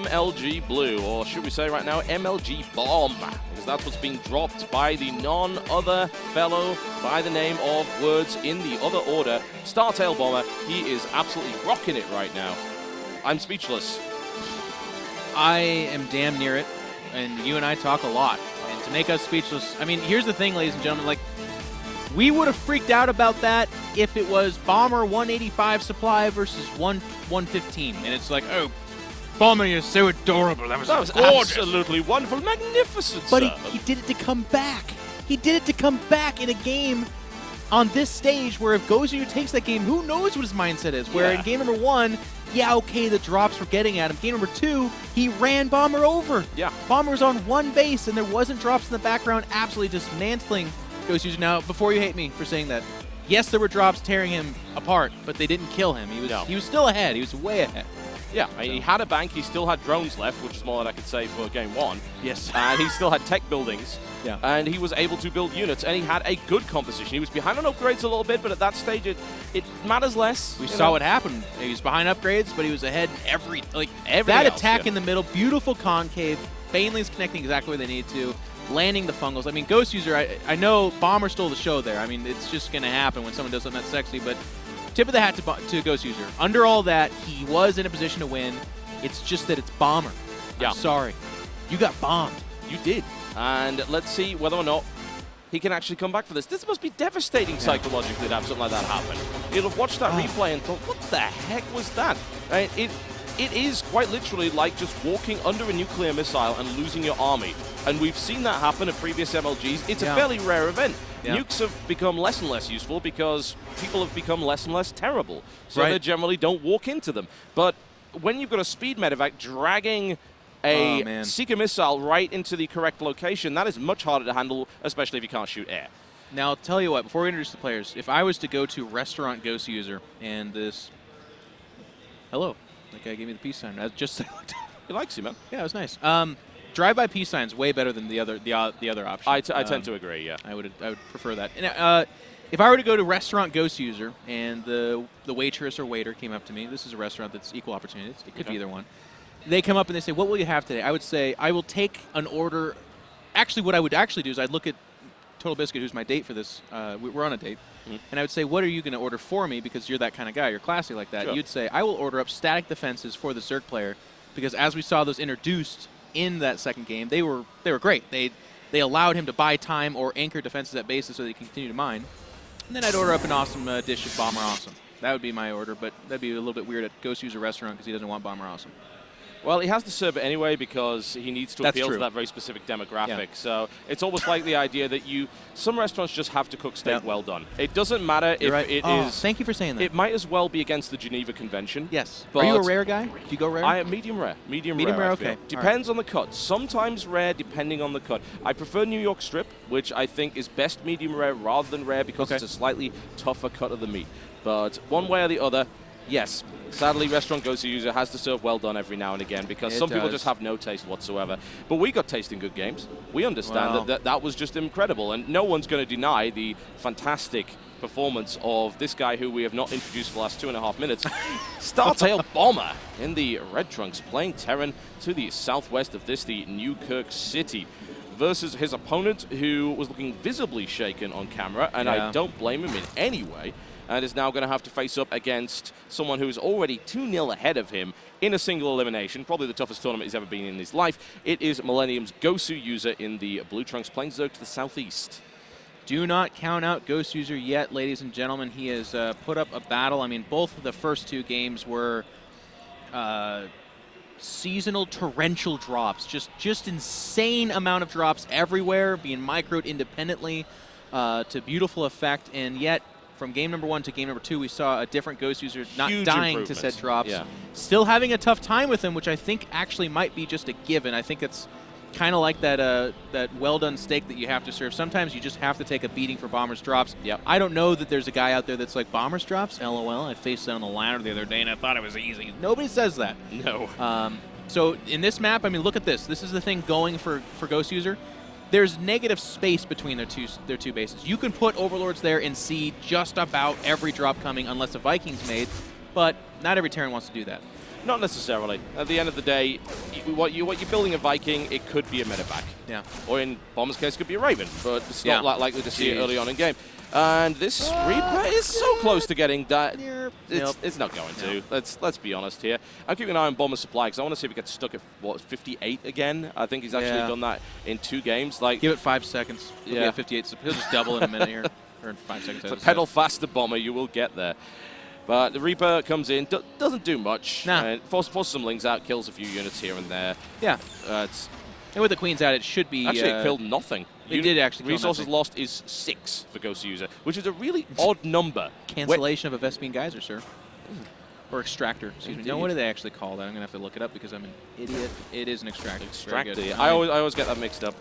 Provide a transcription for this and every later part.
MLG Blue, or should we say right now, MLG Bomb, because that's what's being dropped by the none other fellow by the name of Words in the Other Order, Startail Bomber. He is absolutely rocking it right now. I'm speechless. I am damn near it, and you and I talk a lot. And to make us speechless, I mean, here's the thing, ladies and gentlemen, like, we would have freaked out about that if it was Bomber 185 supply versus 115. And it's like, oh, Bomber, you're so adorable. That was gorgeous. Absolutely wonderful, magnificent, But sir. he did it to come back. He did it to come back in a game on this stage where if Goswser takes that game, who knows what his mindset is. Where in game number 1, yeah, okay, the drops were getting at him. Game number 2, he ran Bomber over. Yeah. Bomber was on one base, and there wasn't drops in the background, absolutely dismantling Goswser. Now, before you hate me for saying that, yes, there were drops tearing him apart, but they didn't kill him. He was still ahead. He was way ahead. Yeah, I mean, he had a bank, he still had drones left, which is more than I could say for game 1. Yes. And he still had tech buildings. Yeah. And he was able to build units, and he had a good composition. He was behind on upgrades a little bit, but at that stage, it matters less. We saw what happened. He was behind upgrades, but he was ahead in every that else, attack in the middle, beautiful concave. Banelig's connecting exactly where they need to, landing the fungals. I mean, Goswser, I know Bomber stole the show there. I mean, it's just going to happen when someone does something that sexy, but tip of the hat to Goswser. Under all that, he was in a position to win. It's just that it's Bomber. Yeah. I'm sorry. You got bombed. You did. And let's see whether or not he can actually come back for this. This must be devastating psychologically to have something like that happen. You'll have watched that replay and thought, what the heck was that? It is quite literally like just walking under a nuclear missile and losing your army. And we've seen that happen at previous MLGs. It's a fairly rare event. Yeah. Nukes have become less and less useful because people have become less and less terrible. So they generally don't walk into them. But when you've got a speed medevac dragging a Seeker missile right into the correct location, that is much harder to handle, especially if you can't shoot air. Now, I'll tell you what, before we introduce the players, if I was to go to Restaurant Goswser and this... Hello. That guy gave me the peace sign. I just He likes you, man. Yeah, it was nice. Drive-by peace sign's way better than the other option. I tend to agree, yeah. I would prefer that. And, if I were to go to Restaurant Goswser and the waitress or waiter came up to me, this is a restaurant that's equal opportunity. It could be either one. They come up and they say, what will you have today? I would say, I will take an order. Actually, what I would actually do is I'd look at Total Biscuit, who's my date for this. We're on a date. And I would say, what are you going to order for me? Because you're that kind of guy. You're classy like that. Sure. You'd say, I will order up static defenses for the Zerg player because as we saw those introduced in that second game, they were great. They allowed him to buy time or anchor defenses at bases so that he can continue to mine. And then I'd order up an awesome dish of Bomber Awesome. That would be my order, but that'd be a little bit weird at Goswser Restaurant because he doesn't want Bomber Awesome. Well, he has to serve it anyway because he needs to appeal to that very specific demographic. Yeah. So it's almost like the idea that some restaurants just have to cook steak well done. It doesn't matter if it is... Thank you for saying that. It might as well be against the Geneva Convention. Yes. Are you a rare guy? Do you go rare? I am medium rare. Medium rare, okay. Depends on the cut. Sometimes rare, depending on the cut. I prefer New York strip, which I think is best medium rare rather than rare because it's a slightly tougher cut of the meat. But one way or the other, yes. Sadly, Restaurant Goswser has to serve well done every now and again because some people just have no taste whatsoever. But we got taste in good games. We understand that was just incredible, and no one's going to deny the fantastic performance of this guy who we have not introduced for the last 2.5 minutes, Startail Bomber in the red trunks, playing Terran to the southwest of this, the Newkirk City, versus his opponent who was looking visibly shaken on camera, and I don't blame him in any way. And is now going to have to face up against someone who is already 2-0 ahead of him in a single elimination, probably the toughest tournament he's ever been in his life. It is Millennium's Goswser user in the blue trunks, playing Zerg to the southeast. Do not count out Goswser yet, ladies and gentlemen. He has put up a battle. I mean, both of the first two games were seasonal torrential drops, just insane amount of drops everywhere, being microed independently to beautiful effect, and yet from game number 1 to game number 2, we saw a different Goswser not dying to said drops. Yeah. Still having a tough time with him, which I think actually might be just a given. I think it's kind of like that well-done steak that you have to serve. Sometimes you just have to take a beating for Bomber's drops. Yep. I don't know that there's a guy out there that's like, Bomber's drops? LOL, I faced that on the ladder the other day, and I thought it was easy. Nobody says that. No. So in this map, I mean, look at this. This is the thing going for Goswser. There's negative space between their two bases. You can put Overlords there and see just about every drop coming unless a Viking's made, but not every Terran wants to do that. Not necessarily. At the end of the day, what you're building a Viking, it could be a medevac. Yeah. Or in Bomber's case, it could be a Raven, but it's not likely to see it early on in game. And this Reaper is so close to getting that. It's not going to. Let's be honest here. I'm keeping an eye on Bomber's supply because I want to see if he gets stuck at, what, 58 again? I think he's actually done that in 2 games. Like, give it 5 seconds. He'll be at 58, so he'll just double in a minute here. Or in 5 seconds. So pedal faster, Bomber. You will get there. But the Reaper comes in, doesn't do much. Nah. Forces some Lings out, kills a few units here and there. Yeah. And with the Queens out, it should be... Actually, it killed nothing. It did actually kill Resources nothing. lost is 6 for Goswser, which is a really odd number. Cancellation of a Vespene Geyser, sir. Or extractor. Excuse me. No, what do they actually call that? I'm going to have to look it up because I'm an idiot. It is an extractor. Extractor. Yeah. I always get that mixed up.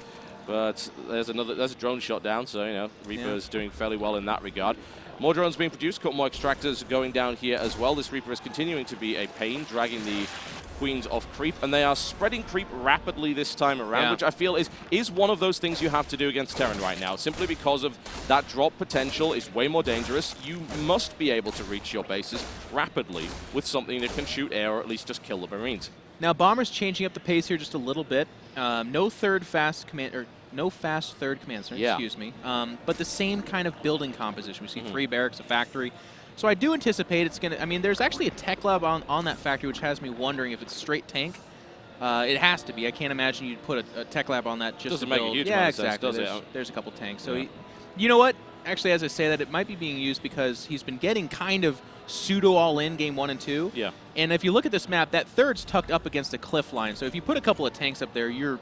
But there's a drone shot down, so, you know, Reaper is doing fairly well in that regard. More drones being produced, a couple more extractors going down here as well. This Reaper is continuing to be a pain, dragging the Queens off creep, and they are spreading creep rapidly this time around, which I feel is one of those things you have to do against Terran right now, simply because of that drop potential is way more dangerous. You must be able to reach your bases rapidly with something that can shoot air or at least just kill the Marines. Now, Bomber's changing up the pace here just a little bit. No fast third command center, excuse me. But the same kind of building composition. We see 3 barracks, a factory. So I do anticipate it's going to... I mean, there's actually a tech lab on that factory, which has me wondering if it's straight tank. It has to be. I can't imagine you'd put a tech lab on that just to build. Doesn't make a huge amount of sense, does it? There's a couple tanks. So, you know what? Actually, as I say that, it might be being used because he's been getting kind of pseudo all-in game 1 and 2. Yeah. And if you look at this map, that third's tucked up against a cliff line. So if you put a couple of tanks up there, you're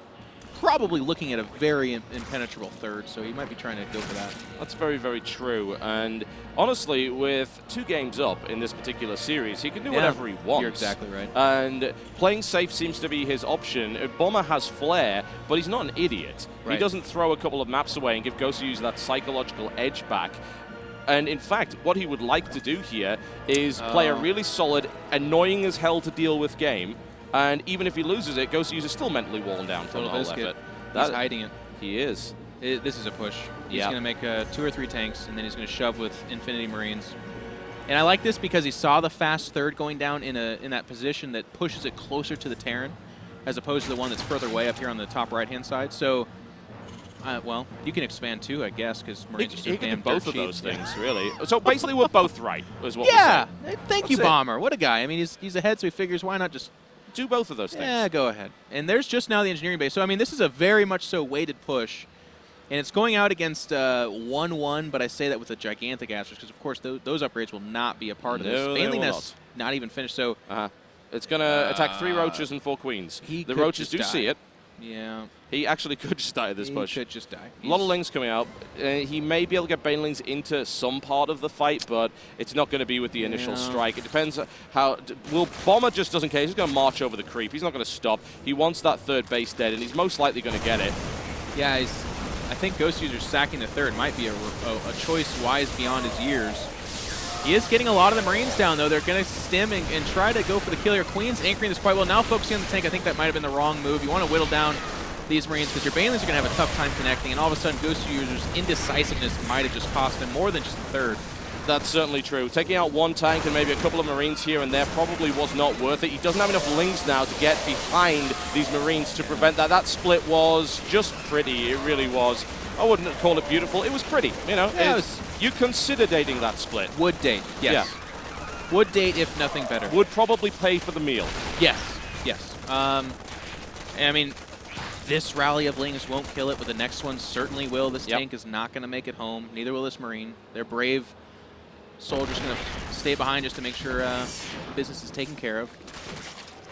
probably looking at a very impenetrable third, so he might be trying to go for that. That's very, very true. And honestly, with 2 games up in this particular series, he can do whatever he wants. You're exactly right. And playing safe seems to be his option. Bomber has flair, but he's not an idiot. Right. He doesn't throw a couple of maps away and give Goswser that psychological edge back. And in fact, what he would like to do here is play a really solid, annoying as hell to deal with game. And even if he loses it, Goswser is still mentally worn down from the whole effort. He's hiding it. He is. This is a push. He's going to make 2 or 3 tanks, and then he's going to shove with Infinity Marines. And I like this because he saw the fast third going down in that position that pushes it closer to the Terran, as opposed to the one that's further away up here on the top right-hand side. So, well, you can expand too, I guess, because Marines are so damn both dirt of those cheap. things, really. So basically, we're both right, is what we're saying. Thank you, Bomber. What a guy. I mean, he's ahead, so he figures why not just do both of those things. Yeah, go ahead. And there's just now the engineering base. So, I mean, this is a very much so weighted push. And it's going out against 1-1, but I say that with a gigantic asterisk because, of course, those upgrades will not be a part of this. Mainly that's not even finished. So it's going to attack 3 Roaches and 4 Queens. The Roaches do see it. Yeah. He actually could just die at this push. He could just die. A lot of Lings coming out. He may be able to get Banelings into some part of the fight, but it's not going to be with the initial strike. It depends how... Bomber just doesn't care. He's going to march over the creep. He's not going to stop. He wants that third base dead, and he's most likely going to get it. Yeah, I think Goswser sacking the third might be a choice wise beyond his years. He is getting a lot of the Marines down, though. They're going to stim and try to go for the kill here. Queen's anchoring this quite well. Now focusing on the tank, I think that might have been the wrong move. You want to whittle down these Marines because your Banelings are going to have a tough time connecting, and all of a sudden Goswser's indecisiveness might have just cost him more than just the third. That's certainly true. Taking out 1 tank and maybe a couple of Marines here and there probably was not worth it. He doesn't have enough Lings now to get behind these Marines to prevent that. That split was just pretty. It really was. I wouldn't call it beautiful. It was pretty. You know, you consider dating that split. Would date, yes. Yeah. Would date if nothing better. Would probably pay for the meal. Yes, yes. I mean, this rally of Lings won't kill it, but the next one certainly will. This tank is not going to make it home. Neither will this Marine. They're brave soldiers going to stay behind just to make sure business is taken care of.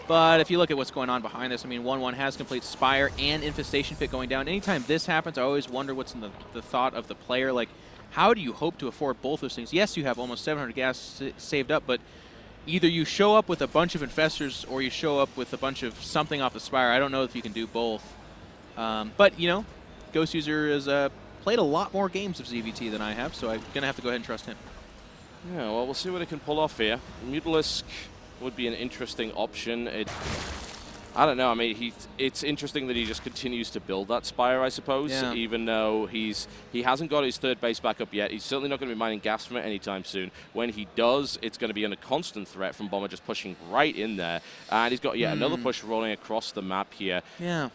But if you look at what's going on behind this, I mean, 1-1 has complete Spire and Infestation Pit going down. Anytime this happens, I always wonder what's in the thought of the player. Like, how do you hope to afford both those things? Yes, you have almost 700 gas saved up, but either you show up with a bunch of Infestors or you show up with a bunch of something off the Spire. I don't know if you can do both. But, you know, Goswser has played a lot more games of ZVT than I have, so I'm going to have to go ahead and trust him. Yeah, well, we'll see what it can pull off here. Mutalisk would be an interesting option. I don't know. I mean, it's interesting that he just continues to build that Spire, I suppose, even though he hasn't got his third base back up yet. He's certainly not going to be mining gas from it anytime soon. When he does, it's going to be under constant threat from Bomber just pushing right in there. And he's got yet another push rolling across the map here. Yeah.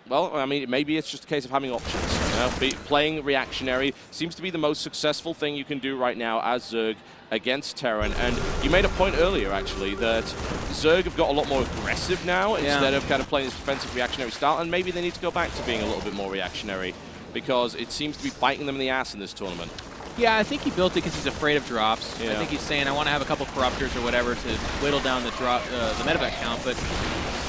Well, I mean, maybe it's just a case of having options. You know? Playing reactionary seems to be the most successful thing you can do right now as Zerg against Terran. And you made a point earlier, actually, that Zerg have got a lot more aggressive now instead of kind of playing this defensive reactionary style. And maybe they need to go back to being a little bit more reactionary because it seems to be biting them in the ass in this tournament. Yeah, I think he built it because he's afraid of drops. Yeah. I think he's saying, I want to have a couple Corruptors or whatever to whittle down the medevac count, but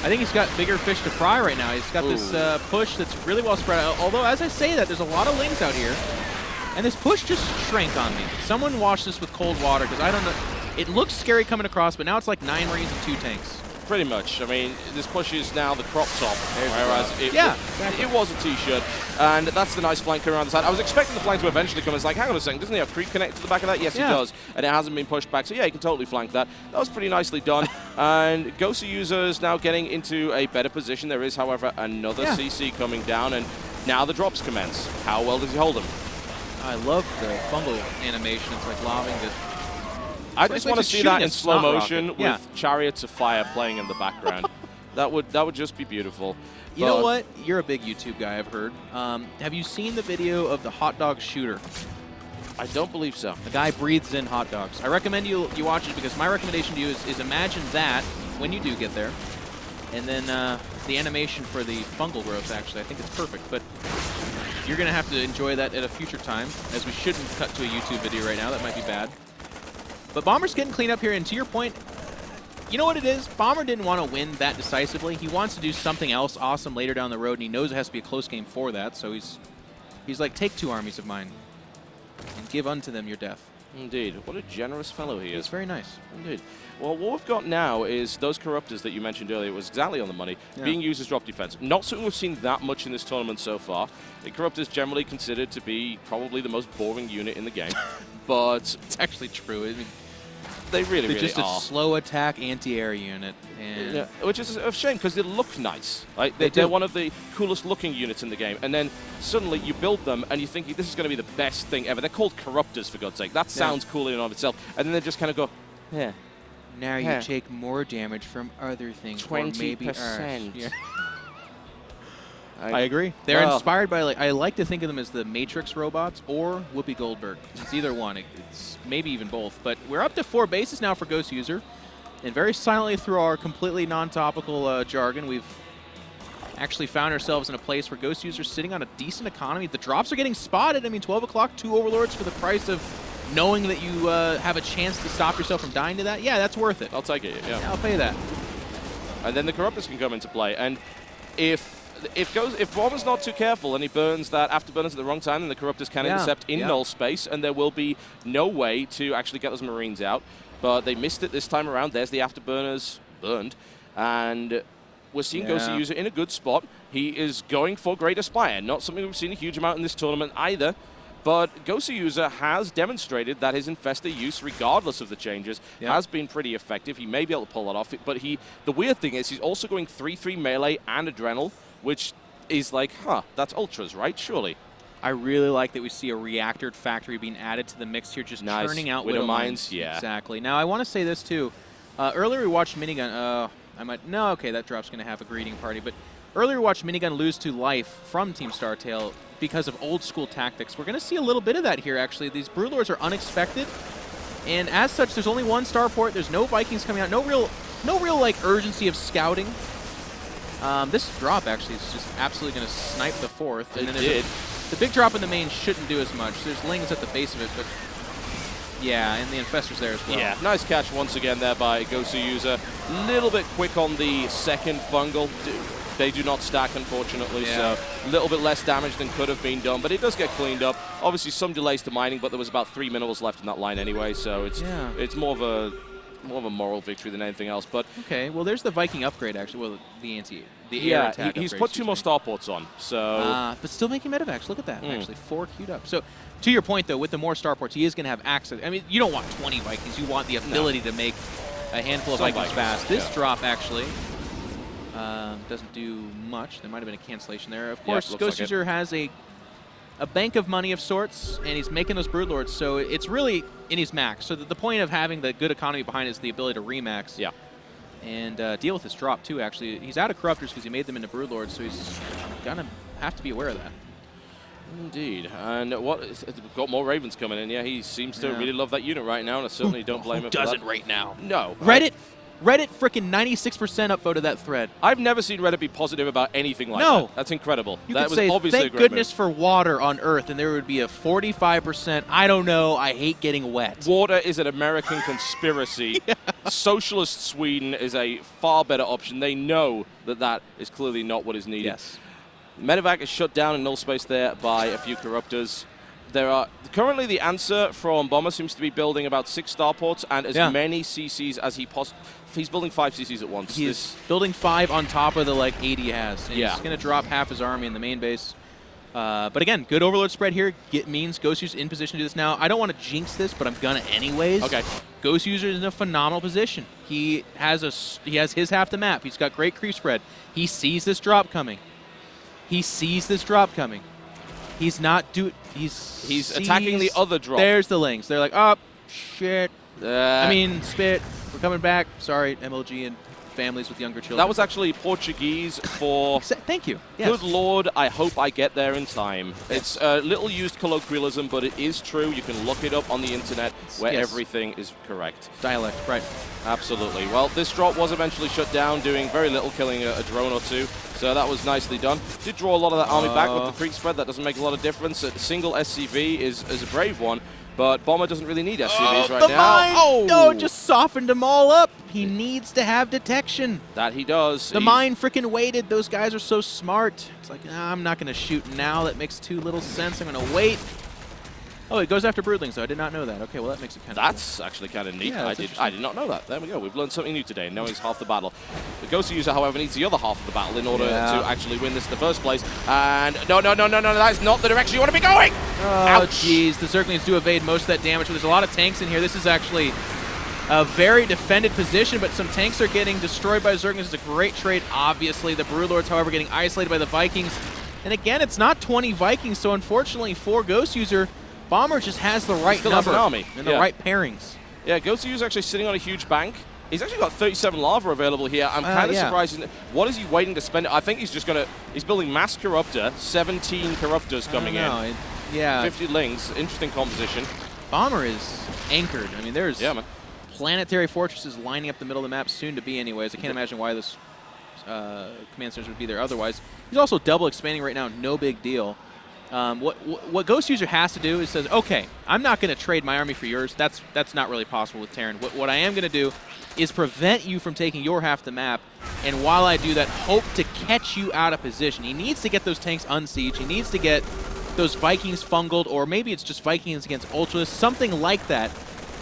I think he's got bigger fish to fry right now. He's got this push that's really well spread out. Although, as I say that, there's a lot of Lings out here, and this push just shrank on me. Someone wash this with cold water, because I don't know. It looks scary coming across, but now it's like 9 Marines and 2 tanks. Pretty much. I mean, this push is now the crop top, whereas it was a T-shirt, and that's the nice flank around the side. I was expecting the flank to eventually come. It's like, hang on a second, doesn't he have creep connected to the back of that? Yes, he does, and it hasn't been pushed back, so yeah, he can totally flank that. That was pretty nicely done, and Goswser is now getting into a better position. There is, however, another CC coming down, and now the drops commence. How well does he hold them? I love the fungal animation. It's like lobbing the... I just want to see that in slow motion with Chariots of Fire playing in the background. that would just be beautiful. You know what? You're a big YouTube guy, I've heard. Have you seen the video of the hot dog shooter? I don't believe so. The guy breathes in hot dogs. I recommend you watch it because my recommendation to you is imagine that when you do get there. And then the animation for the fungal growth, actually. I think it's perfect. But you're going to have to enjoy that at a future time, as we shouldn't cut to a YouTube video right now. That might be bad. But Bomber's getting cleaned up here, and to your point, you know what it is? Bomber didn't want to win that decisively. He wants to do something else awesome later down the road, and he knows it has to be a close game for that, so he's like, take 2 armies of mine and give unto them your death. Indeed. What a generous fellow he is. It's very nice. Indeed. Well, what we've got now is those Corruptors that you mentioned earlier was exactly on the money, being used as drop defense. Not something we've seen that much in this tournament so far. The Corruptors generally considered to be probably the most boring unit in the game, but... It's actually true. I mean, they really they're just are. A slow attack anti-air unit. And which is a shame because they look nice. Like, they're one of the coolest looking units in the game. And then suddenly you build them and you think this is going to be the best thing ever. They're called Corruptors, for God's sake. That sounds cool in and of itself. And then they just kind of go, yeah. Now you take more damage from other things. 20%. Yeah. I agree. They're inspired by, I like to think of them as the Matrix robots or Whoopi Goldberg. It's either one. It's maybe even both. But we're up to 4 bases now for Goswser. And very silently through our completely non-topical jargon, we've actually found ourselves in a place where Goswser's sitting on a decent economy. The drops are getting spotted. I mean, 12 o'clock, 2 Overlords for the price of knowing that you have a chance to stop yourself from dying to that. Yeah, that's worth it. I'll take it, yeah. I'll pay that. And then the Corruptors can come into play. And if Bomber's not too careful and he burns that afterburners at the wrong time, then the Corruptors can intercept in null space, and there will be no way to actually get those Marines out. But they missed it this time around. There's the afterburners burned. And we're seeing Goswser in a good spot. He is going for Greater Spire. Not something we've seen a huge amount in this tournament either. But Goswser has demonstrated that his Infestor use, regardless of the changes, has been pretty effective. He may be able to pull that off. But the weird thing is he's also going 3-3 melee and Adrenal, which is like, that's Ultras, right? Surely. I really like that we see a Reactor Factory being added to the mix here, just turning out Widow Mines. Yeah. Exactly. Now, I want to say this, too. Earlier we watched Minigun. That drop's going to have a greeting party. But earlier we watched Minigun lose to life from Team StarTale because of old-school tactics. We're going to see a little bit of that here, actually. These Broodlords are unexpected. And as such, there's only 1 starport. There's no Vikings coming out. No real urgency of scouting. This drop actually is just absolutely going to snipe the 4th. And then the big drop in the main shouldn't do as much. There's Lings at the base of it, but yeah, and the Infestor's there as well. Yeah, nice catch once again there by Goswser. Little bit quick on the second fungal. They do not stack, unfortunately, so a little bit less damage than could have been done, but it does get cleaned up. Obviously, some delays to mining, but there was about 3 minerals left in that line anyway, so it's more of a moral victory than anything else. But okay, well, there's the Viking upgrade actually. Well, the air attack. He's put 2 more starports on, so but still making medevacs. Look at that, actually 4 queued up. So to your point though, with the more starports, he is going to have access. I mean, you don't want 20 Vikings. You want the ability to make a handful of Vikings fast. This drop actually Doesn't do much. There might have been a cancellation there. Of course, Yep, Goswser has a bank of money of sorts, and he's making those Broodlords, so it's really in his max. So the point of having the good economy behind is the ability to remax. Yeah. And deal with his drop, too, actually. He's out of Corruptors because he made them into Broodlords, so he's going to have to be aware of that. Indeed. And we've got more Ravens coming in. Yeah, he seems to really love that unit right now, and I certainly don't blame him for that. Who doesn't right now? No. Reddit frickin' 96% upvoted that thread. I've never seen Reddit be positive about anything like that. That's incredible. You that could was say, obviously thank a great goodness move. for water on Earth, and there would be a 45%, I don't know, I hate getting wet. Water is an American conspiracy. Socialist Sweden is a far better option. They know that that is clearly not what is needed. Yes. Medevac is shut down in null space there by a few Corruptors. There are currently the answer from Bomber seems to be building about 6 starports and as many CCs as he possibly. He's building 5 CCs at once. He's building 5 on top of the 8 he has. And he's going to drop half his army in the main base. But again, good Overlord spread here. Means Goswser's in position to do this now. I don't want to jinx this, but I'm gonna anyways. Okay. Goswser is in a phenomenal position. He has his half the map. He's got great creep spread. He sees this drop coming. He's not He's attacking the other drop. There's the links. They're like, oh shit. Spit. We're coming back. Sorry, MLG and families with younger children. That was actually Portuguese for... Thank you. Yes. Good Lord, I hope I get there in time. It's a little used colloquialism, but it is true. You can look it up on the internet where everything is correct. Dialect, right. Absolutely. Well, this drop was eventually shut down, doing very little, killing a drone or two. So that was nicely done. Did draw a lot of that army back with the creep spread. That doesn't make a lot of difference. A single SCV is a brave one. But Bomber doesn't really need SCVs right now. No, just softened them all up. He needs to have detection. That he does. The mine freaking waited. Those guys are so smart. It's like, I'm not going to shoot now. That makes too little sense. I'm going to wait. Oh, it goes after Broodlings, though. I did not know that. Okay, well, that makes it kind of That's actually kind of neat. Yeah, I did not know that. There we go. We've learned something new today, knowing it's half the battle. The Goswser, however, needs the other half of the battle in order to actually win this in the first place. And no, that is not the direction you want to be going! Oh, jeez. The Zerglings do evade most of that damage, but there's a lot of tanks in here. This is actually a very defended position, but some tanks are getting destroyed by Zerglings. It's a great trade, obviously. The Broodlords, however, getting isolated by the Vikings. And again, it's not 20 Vikings, so unfortunately for Goswser, Bomber just has the right number army and the right pairings. Yeah, Goswser's actually sitting on a huge bank. He's actually got 37 lava available here. I'm kind of surprised. What is he waiting to spend? I think he's just going to... He's building mass Corruptor, 17 Corruptors coming in. 50 Lings. Interesting composition. Bomber is anchored. I mean, there's planetary fortresses lining up the middle of the map, soon to be anyways. I can't imagine why this command center would be there otherwise. He's also double expanding right now. No big deal. What Goswser has to do is says, okay, I'm not going to trade my army for yours. That's not really possible with Terran. What I am going to do is prevent you from taking your half the map, and while I do that, hope to catch you out of position. He needs to get those tanks unsieged. He needs to get those Vikings fungled, or maybe it's just Vikings against Ultras, something like that.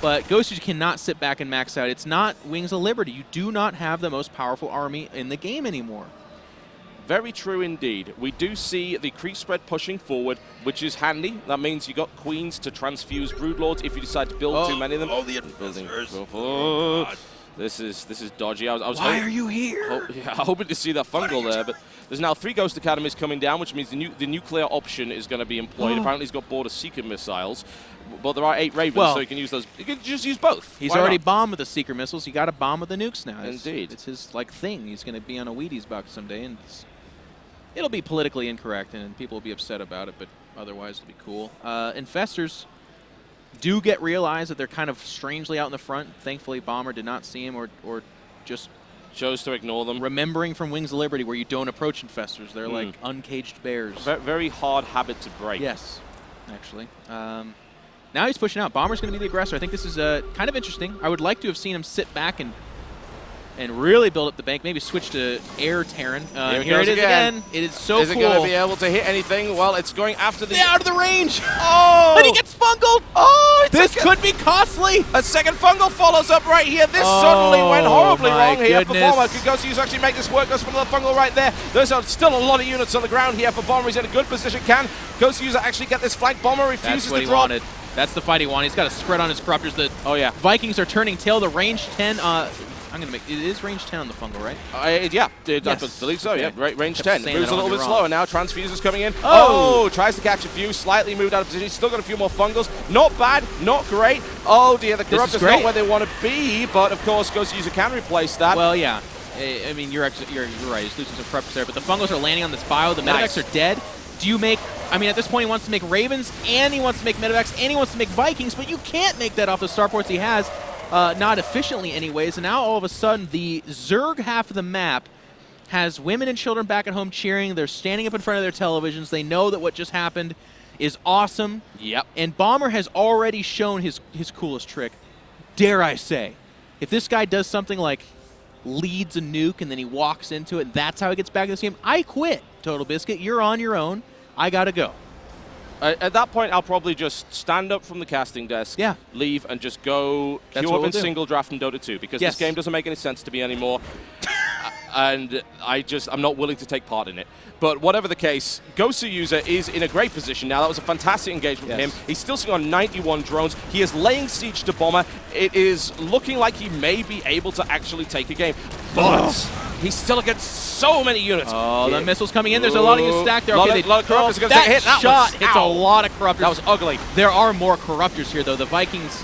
But Goswser cannot sit back and max out. It's not Wings of Liberty. You do not have the most powerful army in the game anymore. Very true indeed. We do see the creep spread pushing forward, which is handy. That means you got queens to transfuse Broodlords if you decide to build too many of them. Oh, the investors. This is dodgy. I was Why are you here? Hoping to see that fungal there, but there's now 3 Ghost Academies coming down, which means the nuclear option is going to be employed. Apparently he's got Border Seeker missiles, but there are 8 Ravens, so he can use those. You can just use both. He's already bombed with the Seeker missiles. You got to bomb with the nukes now. Indeed. It's his thing. He's going to be on a Wheaties box someday, and it'll be politically incorrect, and people will be upset about it, but otherwise it'll be cool. Infestors do get realized that they're kind of strangely out in the front. Thankfully, Bomber did not see him or just chose to ignore them. Remembering from Wings of Liberty where you don't approach Infestors. They're like uncaged bears. Very hard habit to break. Yes, actually. Now he's pushing out. Bomber's going to be the aggressor. I think this is kind of interesting. I would like to have seen him sit back and really build up the bank. Maybe switch to air Terran. Here it is again. It is so cool. Is it going to be able to hit anything? Well, it's going after the... out of the range! Oh! And he gets fungled! Oh! This could be costly! A second fungal follows up right here. This suddenly went horribly wrong here for Bomber. Could Goswser actually make this work? Goes for another fungal right there. There's still a lot of units on the ground here for Bomber. He's in a good position. Can Goswser actually get this flank? Bomber refuses to drop. That's what he wanted. That's the fight he wanted. He's got to spread on his Corruptors. The Vikings are turning tail. The range 10... I'm going to make it is range 10 on the fungal, right? Yeah, Yes. I believe so. Okay. Yeah, range Kept 10. saying Moves that a little all, bit you're slower wrong. now. Transfuser's coming in. Oh! Oh, tries to catch a few. Slightly moved out of position. Still got a few more fungals. Not bad. Not great. Oh dear, the Corruptor's not where they want to be. But of course, Goswser can replace that. Well, yeah. I mean, you're right. He's losing some corruptors there, but the fungals are landing on this bio. The medevacs are dead. Do you make? I mean, at this point, he wants to make Ravens, and he wants to make medevacs, and he wants to make Vikings, but you can't make that off the starports he has, not efficiently anyways. And now all of a sudden, the Zerg half of the map has women and children back at home cheering. They're standing up in front of their televisions. They know that what just happened is awesome. Yep. And Bomber has already shown his coolest trick. Dare I say, if this guy does something like leads a nuke and then he walks into it and that's how he gets back in this game, I quit, Total Biscuit. You're on your own. I gotta go. At that point, I'll probably just stand up from the casting desk, leave, and just go queue up in single draft in Dota 2, because this game doesn't make any sense to me anymore. And I'm not willing to take part in it. But whatever the case, Goswser is in a great position now. That was a fantastic engagement for him. He's still sitting on 91 drones. He is laying siege to Bomber. It is looking like he may be able to actually take a game. But he's still against so many units. Oh, the missiles coming in. There's a lot of units stacked there. Okay, lot of Corruptors are going to take a hit. That shot hits a lot of Corruptors. That was ugly. There are more Corruptors here, though. The Vikings,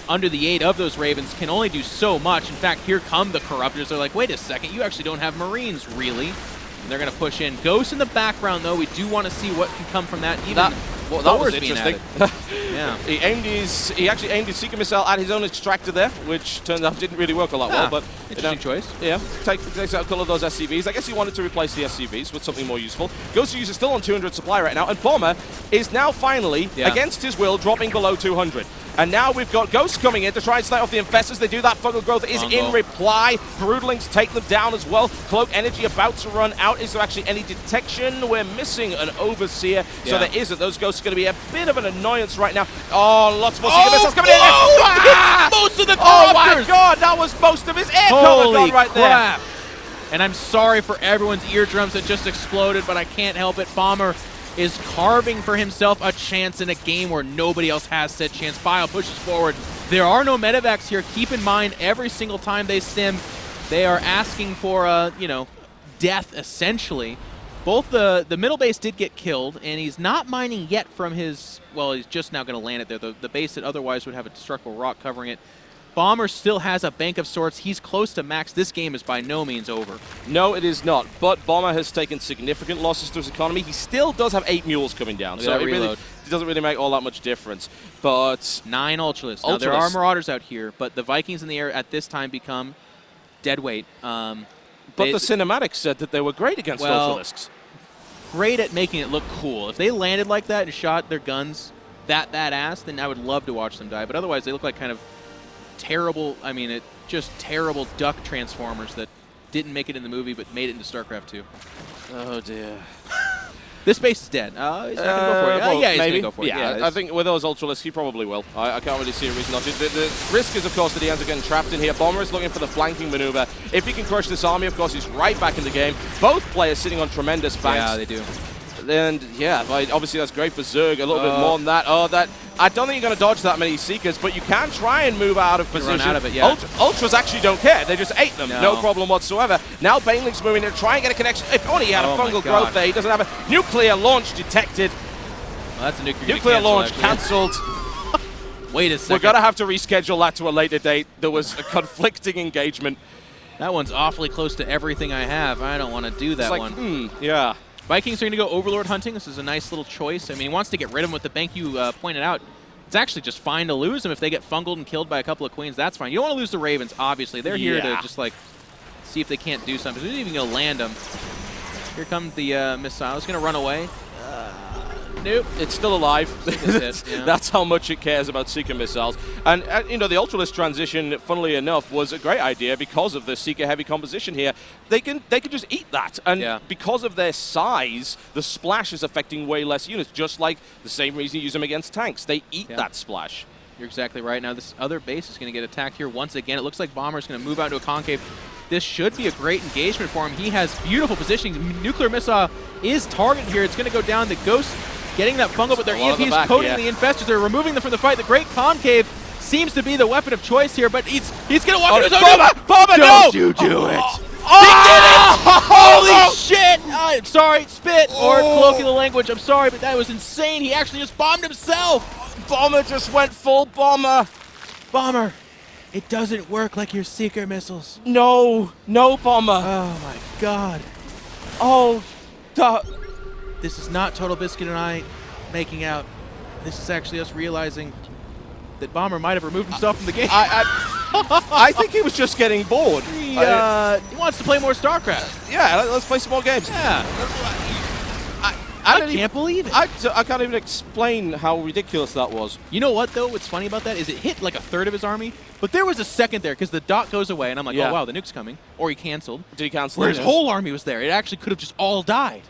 under the aid of those Ravens, can only do so much. In fact, here come the Corruptors. They're like, wait a second, you actually don't have Marines, really? And they're going to push in. Ghost in the background, though. We do want to see what can come from that. Even that was interesting. Yeah. He actually aimed his Seeker missile at his own extractor there, which turned out didn't really work a lot well. But interesting choice. Yeah, takes out a couple of those SCVs. I guess he wanted to replace the SCVs with something more useful. Goswser is still on 200 supply right now, and Bomber is now finally, against his will, dropping below 200. And now we've got Ghost coming in to try and snipe off the Infestors. They do that. Fungal Growth is in reply. Broodlings take them down as well. Cloak Energy about to run out. Is there actually any detection? We're missing an Overseer. So there isn't. Those Ghosts are going to be a bit of an annoyance right now. Oh, lots more Seeker missiles coming in. Most of the Oh my god, that was most of his air cover gone right there. And I'm sorry for everyone's eardrums that just exploded, but I can't help it. Bomber is carving for himself a chance in a game where nobody else has said chance. Bio pushes forward. There are no medevacs here. Keep in mind, every single time they stim, they are asking for, death, essentially. Both the middle base did get killed, and he's not mining yet from his, well, he's just now going to land it there. The base that otherwise would have a destructible rock covering it. Bomber still has a bank of sorts. He's close to max. This game is by no means over. No, it is not. But Bomber has taken significant losses to his economy. He still does have 8 mules coming down. So it doesn't really make all that much difference. But 9 Ultralisks. Now, there are Marauders out here, but the Vikings in the air at this time become dead weight. But the cinematics said that they were great against Ultralisks. Great at making it look cool. If they landed like that and shot their guns that badass, then I would love to watch them die. But otherwise, they look like kind of terrible, just terrible duck transformers that didn't make it in the movie but made it into StarCraft 2. Oh, dear. This base is dead. He's not going to go for it. Well, yeah, he's going to go for it. Yeah, I think with those Ultralisks, he probably will. I can't really see a reason not to. The risk is, of course, that he ends up getting trapped in here. Bomber is looking for the flanking maneuver. If he can crush this army, of course, he's right back in the game. Both players sitting on tremendous banks. Yeah, they do. And, yeah, obviously that's great for Zerg. A little bit more than that. I don't think you're going to dodge that many Seekers, but you can try and move out of position. Run out of it, yeah. Ultras actually don't care. They just ate them. No problem whatsoever. Now Baneling's moving in to try and get a connection. If only he had a fungal growth there. He doesn't have a nuclear launch detected. Well, that's a nuclear launch cancelled. Wait a second. We're going to have to reschedule that to a later date. There was a conflicting engagement. That one's awfully close to everything I have. I don't want to do that one. Yeah. Vikings are going to go Overlord hunting. This is a nice little choice. I mean, he wants to get rid of him with the bank you pointed out. It's actually just fine to lose them if they get fungled and killed by a couple of queens. That's fine. You don't want to lose the Ravens, obviously. They're here to just, see if they can't do something. They're not even going to land them. Here comes the missile. It's going to run away. Nope. It's still alive. That's how much it cares about Seeker missiles. And, the Ultralist transition, funnily enough, was a great idea because of the Seeker-heavy composition here. They can just eat that. And because of their size, the splash is affecting way less units, just like the same reason you use them against tanks. They eat that splash. You're exactly right. Now, this other base is going to get attacked here once again. It looks like Bomber's going to move out to a concave. This should be a great engagement for him. He has beautiful positioning. Nuclear missile is targeted here. It's going to go down. The Ghost getting that fungal, but their EMP is coating the Infestors. They're removing them from the fight. The Great Concave seems to be the weapon of choice here, but he's going to walk into his own Bomber, no! Don't you do it. Oh! He did it! Holy shit! I'm sorry, spit, or colloquial language. I'm sorry, but that was insane. He actually just bombed himself. Bomber just went full bomber. Bomber, it doesn't work like your seeker missiles. No, Bomber. Oh my god. Oh, This is not Total Biscuit and I making out. This is actually us realizing that Bomber might have removed himself from the game. I think he was just getting bored. He wants to play more StarCraft. Yeah, let's play some more games. Yeah. I can't believe it. I can't even explain how ridiculous that was. You know what, though? What's funny about that is it hit like a third of his army, but there was a second there because the dot goes away, and I'm like, oh, wow, the nuke's coming. Or he canceled. Did he cancel? Where his whole army was there. It actually could have just all died.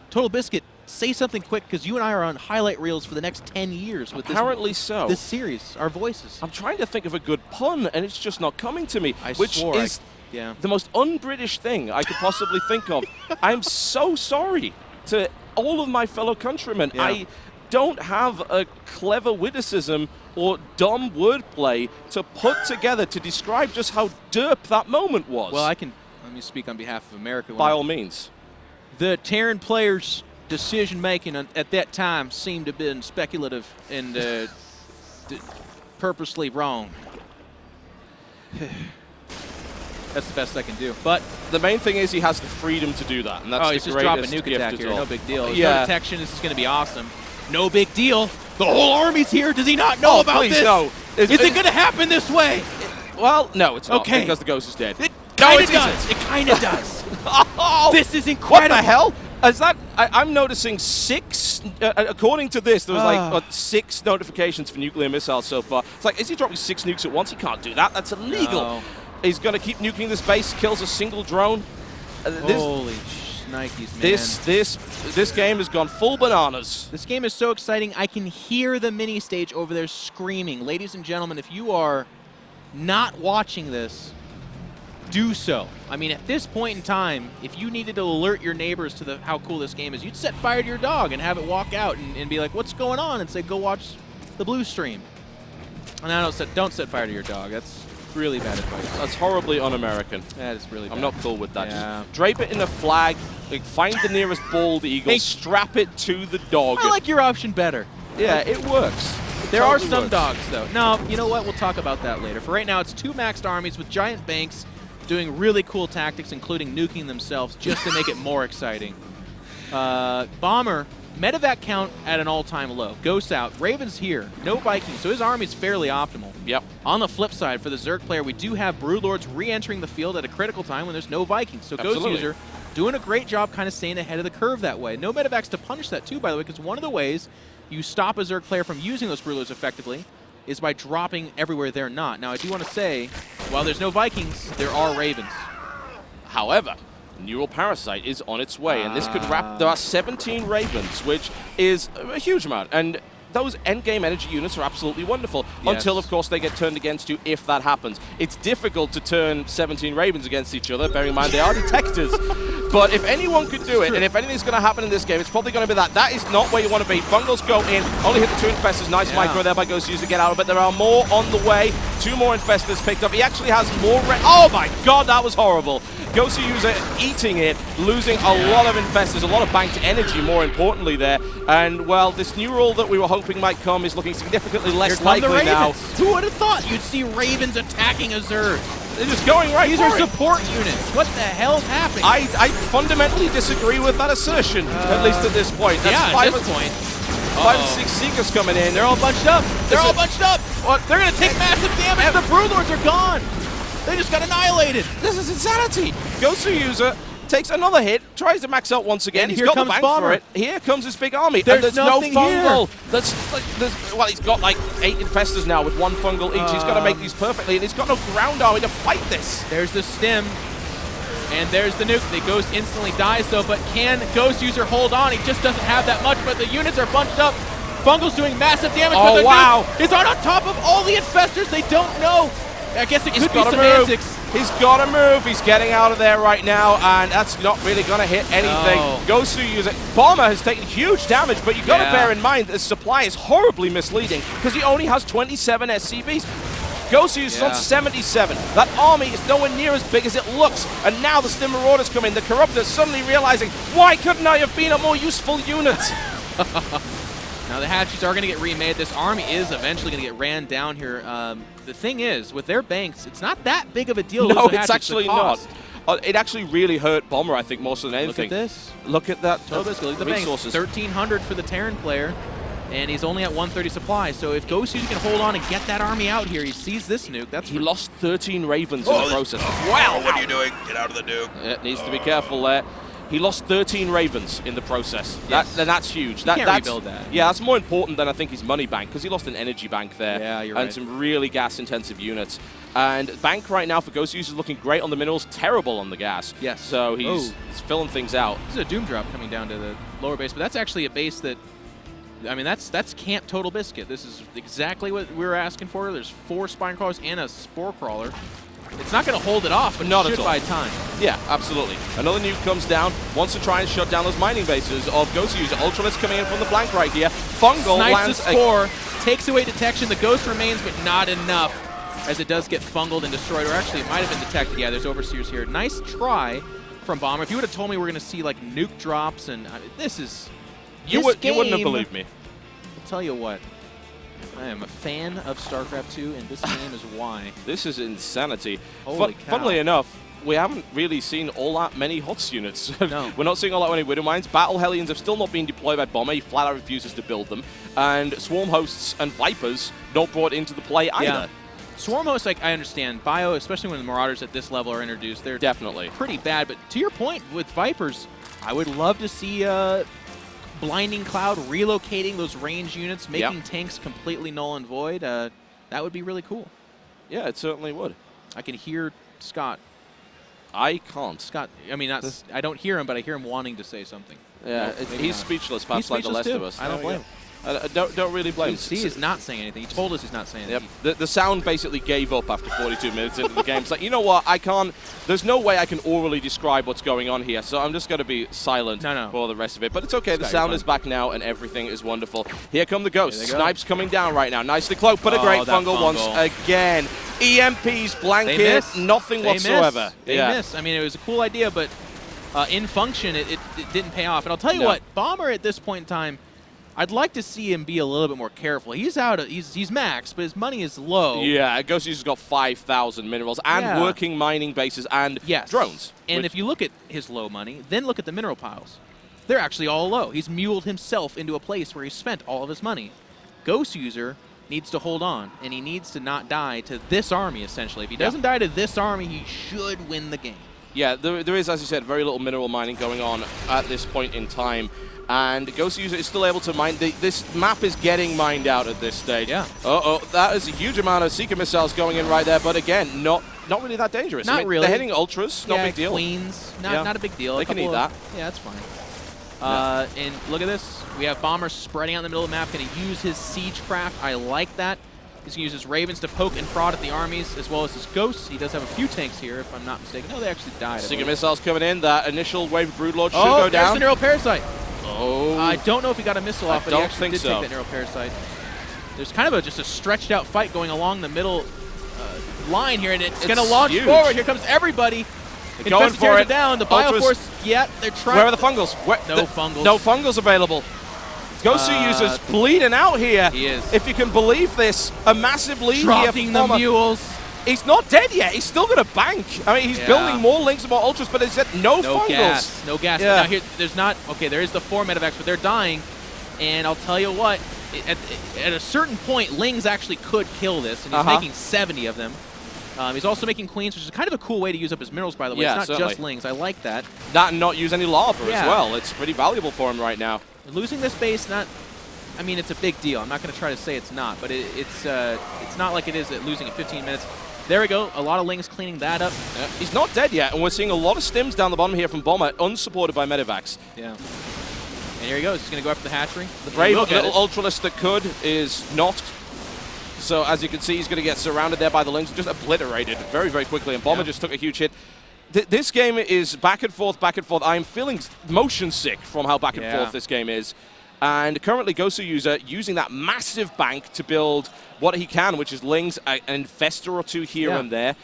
Total Biscuit, say something quick, because you and I are on highlight reels for the next 10 years with this series, our voices. I'm trying to think of a good pun, and it's just not coming to me, which is the most un-British thing I could possibly think of. I'm so sorry to all of my fellow countrymen. Yeah. I don't have a clever witticism or dumb wordplay to put together to describe just how derp that moment was. Well, let me speak on behalf of America. By all means. The Terran players' decision-making at that time seemed to have been speculative and purposely wrong. That's the best I can do. But the main thing is he has the freedom to do that, and that's he's just dropping nuke attack here. No big deal. Yeah. No detection. This is going to be awesome. No big deal. The whole army's here. Does he not know about this? No. Is it going to happen this way? Well, no, it's not. Okay. Because the ghost is dead. It kind of does. It kind of does. This is incredible. What the hell? Is that? I'm noticing 6. According to this, there was like 6 notifications for nuclear missiles so far. It's like, is he dropping 6 nukes at once? He can't do that. That's illegal. No. He's going to keep nuking this base. Kills a single drone. Holy shnikes, man! This game has gone full bananas. This game is so exciting. I can hear the mini stage over there screaming. Ladies and gentlemen, if you are not watching this, do so. I mean, at this point in time, if you needed to alert your neighbors to how cool this game is, you'd set fire to your dog and have it walk out and be like, what's going on? And say, go watch the blue stream. And I don't set fire to your dog. That's really bad advice. That's horribly un-American. That is really bad. I'm not cool with that. Yeah. Just drape it in a flag, like, find the nearest bald eagle, strap it to the dog. I like your option better. Yeah, it works. There are some dogs, though. No, you know what? We'll talk about that later. For right now, it's 2 maxed armies with giant banks doing really cool tactics, including nuking themselves, just to make it more exciting. Bomber, medevac count at an all-time low. Ghosts out. Raven's here. No Vikings, so his army's fairly optimal. Yep. On the flip side, for the Zerg player, we do have Broodlords re-entering the field at a critical time when there's no Vikings. So Goswser doing a great job kind of staying ahead of the curve that way. No medevacs to punish that, too, by the way, because one of the ways you stop a Zerg player from using those Broodlords effectively is by dropping everywhere they're not. Now, I do want to say, while there's no Vikings, there are Ravens. However, Neural Parasite is on its way, and this could wrap. There are 17 Ravens, which is a huge amount, and those endgame energy units are absolutely wonderful, until, of course, they get turned against you if that happens. It's difficult to turn 17 Ravens against each other, bearing in mind they are detectors. But if anyone could do it, and if anything's going to happen in this game, it's probably going to be that. That is not where you want to be. Fungals go in, only hit the 2 infestors. Nice micro there by Goswser to get out of it. There are more on the way. 2 more infestors picked up. He actually has more. Oh my god, that was horrible. Goswser eating it, losing a lot of infestors, a lot of banked energy, more importantly there. And, well, this new rule that we were hoping might come is looking significantly less likely now. Who would have thought you'd see Ravens attacking a Zerg? They're just going right These for are it. support units. What the hell's happening? I fundamentally disagree with that assertion, at least at this point. That's at this point. 5 and 6 Seekers coming in. They're all bunched up. They're all bunched up. What? They're going to take massive damage. The Broodlords are gone. They just got annihilated. This is insanity. Goswser takes another hit, tries to max out once again. And He's here got comes the bank Bomber. for it. Here comes his big army. There's and there's no nothing fungal. here. Well, he's got like 8 infestors now with 1 fungal each. He's got to make these perfectly, and he's got no ground army to fight this. There's the stem. And there's the nuke. The Ghost instantly dies, though. But can Goswser hold on? He just doesn't have that much, but the units are bunched up. Fungal's doing massive damage. Oh, wow. Nuke is on top of all the infestors. They don't know. I guess it could be semantics. He's got to move. He's getting out of there right now, and that's not really going to hit anything. No. Goswser use it. Bomber has taken huge damage, but you've got to bear in mind the supply is horribly misleading because he only has 27 SCVs. Goswser is on 77. That army is nowhere near as big as it looks. And now the Stim Marauders come in. The Corruptors suddenly realizing, why couldn't I have been a more useful unit? Now the hatcheries are going to get remade. This army is eventually going to get ran down here. The thing is, with their banks, it's not that big of a deal. No, it's actually not. It actually really hurt Bomber, I think, more than anything. Look at this. Look at that. Look at the banks. 1,300 for the Terran player. And he's only at 130 supply, so if Goswser can hold on and get that army out here, he sees this nuke. He lost 13 Ravens in the process. Wow, what are you doing? Get out of the nuke. It needs to be careful there. He lost 13 Ravens in the process. Yes. That's huge. Can't rebuild that. Yeah, that's more important than I think his money bank, because he lost an energy bank there. Yeah, you're and right. some really gas-intensive units. And bank right now for Goswser is looking great on the minerals, terrible on the gas. Yes. So he's filling things out. This is a Doom Drop coming down to the lower base, but that's actually a base that, I mean, that's Camp Total Biscuit. This is exactly what we were asking for. There's 4 Spine Crawlers and a Spore Crawler. It's not going to hold it off, but not it at should all. buy time. Yeah, absolutely. Another nuke comes down, wants to try and shut down those mining bases of Goswser. Ultralisk coming in from the flank right here. Fungal Snipes lands the Spore, takes away detection. The Ghost remains, but not enough, as it does get fungled and destroyed. Or actually, it might have been detected. Yeah, there's Overseers here. Nice try from Bomber. If you would have told me we're going to see like nuke drops, and this is you wouldn't have believed me. I'll tell you what. I am a fan of StarCraft 2, and this game is why. This is insanity. Holy cow. Funnily enough, we haven't really seen all that many HOTS units. No. We're not seeing all that many Widow Mines. Battle Hellions have still not been deployed by Bomber. He flat out refuses to build them. And Swarm Hosts and Vipers not brought into the play either. Yeah. Swarm Hosts, like, I understand. Bio, especially when the Marauders at this level are introduced, they're definitely pretty bad. But to your point, with Vipers, I would love to see Blinding Cloud relocating those range units, making tanks completely null and void. That would be really cool. Yeah, it certainly would. I can hear Scott. I can't. Scott, I mean, I don't hear him, but I hear him wanting to say something. Yeah, no, he's speechless, perhaps like the rest of us. I don't blame him. Don't really blame him. He is not saying anything. He told us he's not saying anything. Yep. The sound basically gave up after 42 minutes into the game. It's like, you know what? I can't. There's no way I can orally describe what's going on here, so I'm just going to be silent for the rest of it. But it's okay. The sound is back now, and everything is wonderful. Here come the Ghosts. Snipes coming down right now. Nicely cloaked, but a great fungal once again. EMPs, blanket, nothing whatsoever. They miss. I mean, it was a cool idea, but in function, it didn't pay off. And I'll tell you what, Bomber at this point in time, I'd like to see him be a little bit more careful. He's out. He's maxed, but his money is low. Yeah, Goswser's got 5,000 minerals and working mining bases and drones. And if you look at his low money, then look at the mineral piles. They're actually all low. He's muled himself into a place where he spent all of his money. Goswser needs to hold on, and he needs to not die to this army, essentially. If he doesn't die to this army, he should win the game. Yeah, there is, as you said, very little mineral mining going on at this point in time. And Goswser is still able to mine. This map is getting mined out at this stage. Yeah. That is a huge amount of Seeker missiles going in right there. But again, not really that dangerous. Not really. They're hitting Ultras, not a big deal. Queens, not a big deal. They can eat that. Yeah, that's fine. And look at this. We have Bomber spreading out in the middle of the map. Going to use his Siegecraft. I like that. He's going to use his Ravens to poke and prod at the armies, as well as his Ghosts. He does have a few tanks here, if I'm not mistaken. No, they actually died. Seeker missiles coming in. That initial wave of Broodlord should go down. There's the Neural Parasite. Oh. I don't know if he got a missile off, but he actually did so. take that Neural Parasite. There's kind of just a stretched out fight going along the middle line here, and it's going to launch forward. Here comes everybody. They're going for it. Down. The Bioforce, they're trying. Where are the fungals? No fungals. No fungals available. Goswser users bleeding out here. He is. If you can believe this, a massive lead dropping here. The mules. He's not dead yet. He's still going to bank. I mean, he's building more links and more ultras, but it's no fungals. Gas. No gas. Now here, there's not. Okay, there is the 4 medevacs, but they're dying. And I'll tell you what, at a certain point, Lings actually could kill this, and he's making 70 of them. He's also making Queens, which is kind of a cool way to use up his minerals, by the way. Yeah, it's not just Lings. I like that. Not use any lava as well. It's pretty valuable for him right now. Losing this base, I mean, it's a big deal. I'm not going to try to say it's not, but it's not like it is at losing in 15 minutes. There we go. A lot of Lings cleaning that up. Yeah. He's not dead yet, and we're seeing a lot of stims down the bottom here from Bomber, unsupported by medevacs. Yeah. And here he goes. He's going to go after the hatchery. The brave little Ultralist that could is not So as you can see, he's going to get surrounded there by the Lynx, just obliterated very, very quickly. And Bomber just took a huge hit. This game is back and forth, back and forth. I'm feeling motion sick from how back and forth this game is. And currently, Goswser using that massive bank to build what he can, which is Lings, an Infestor or two here and there.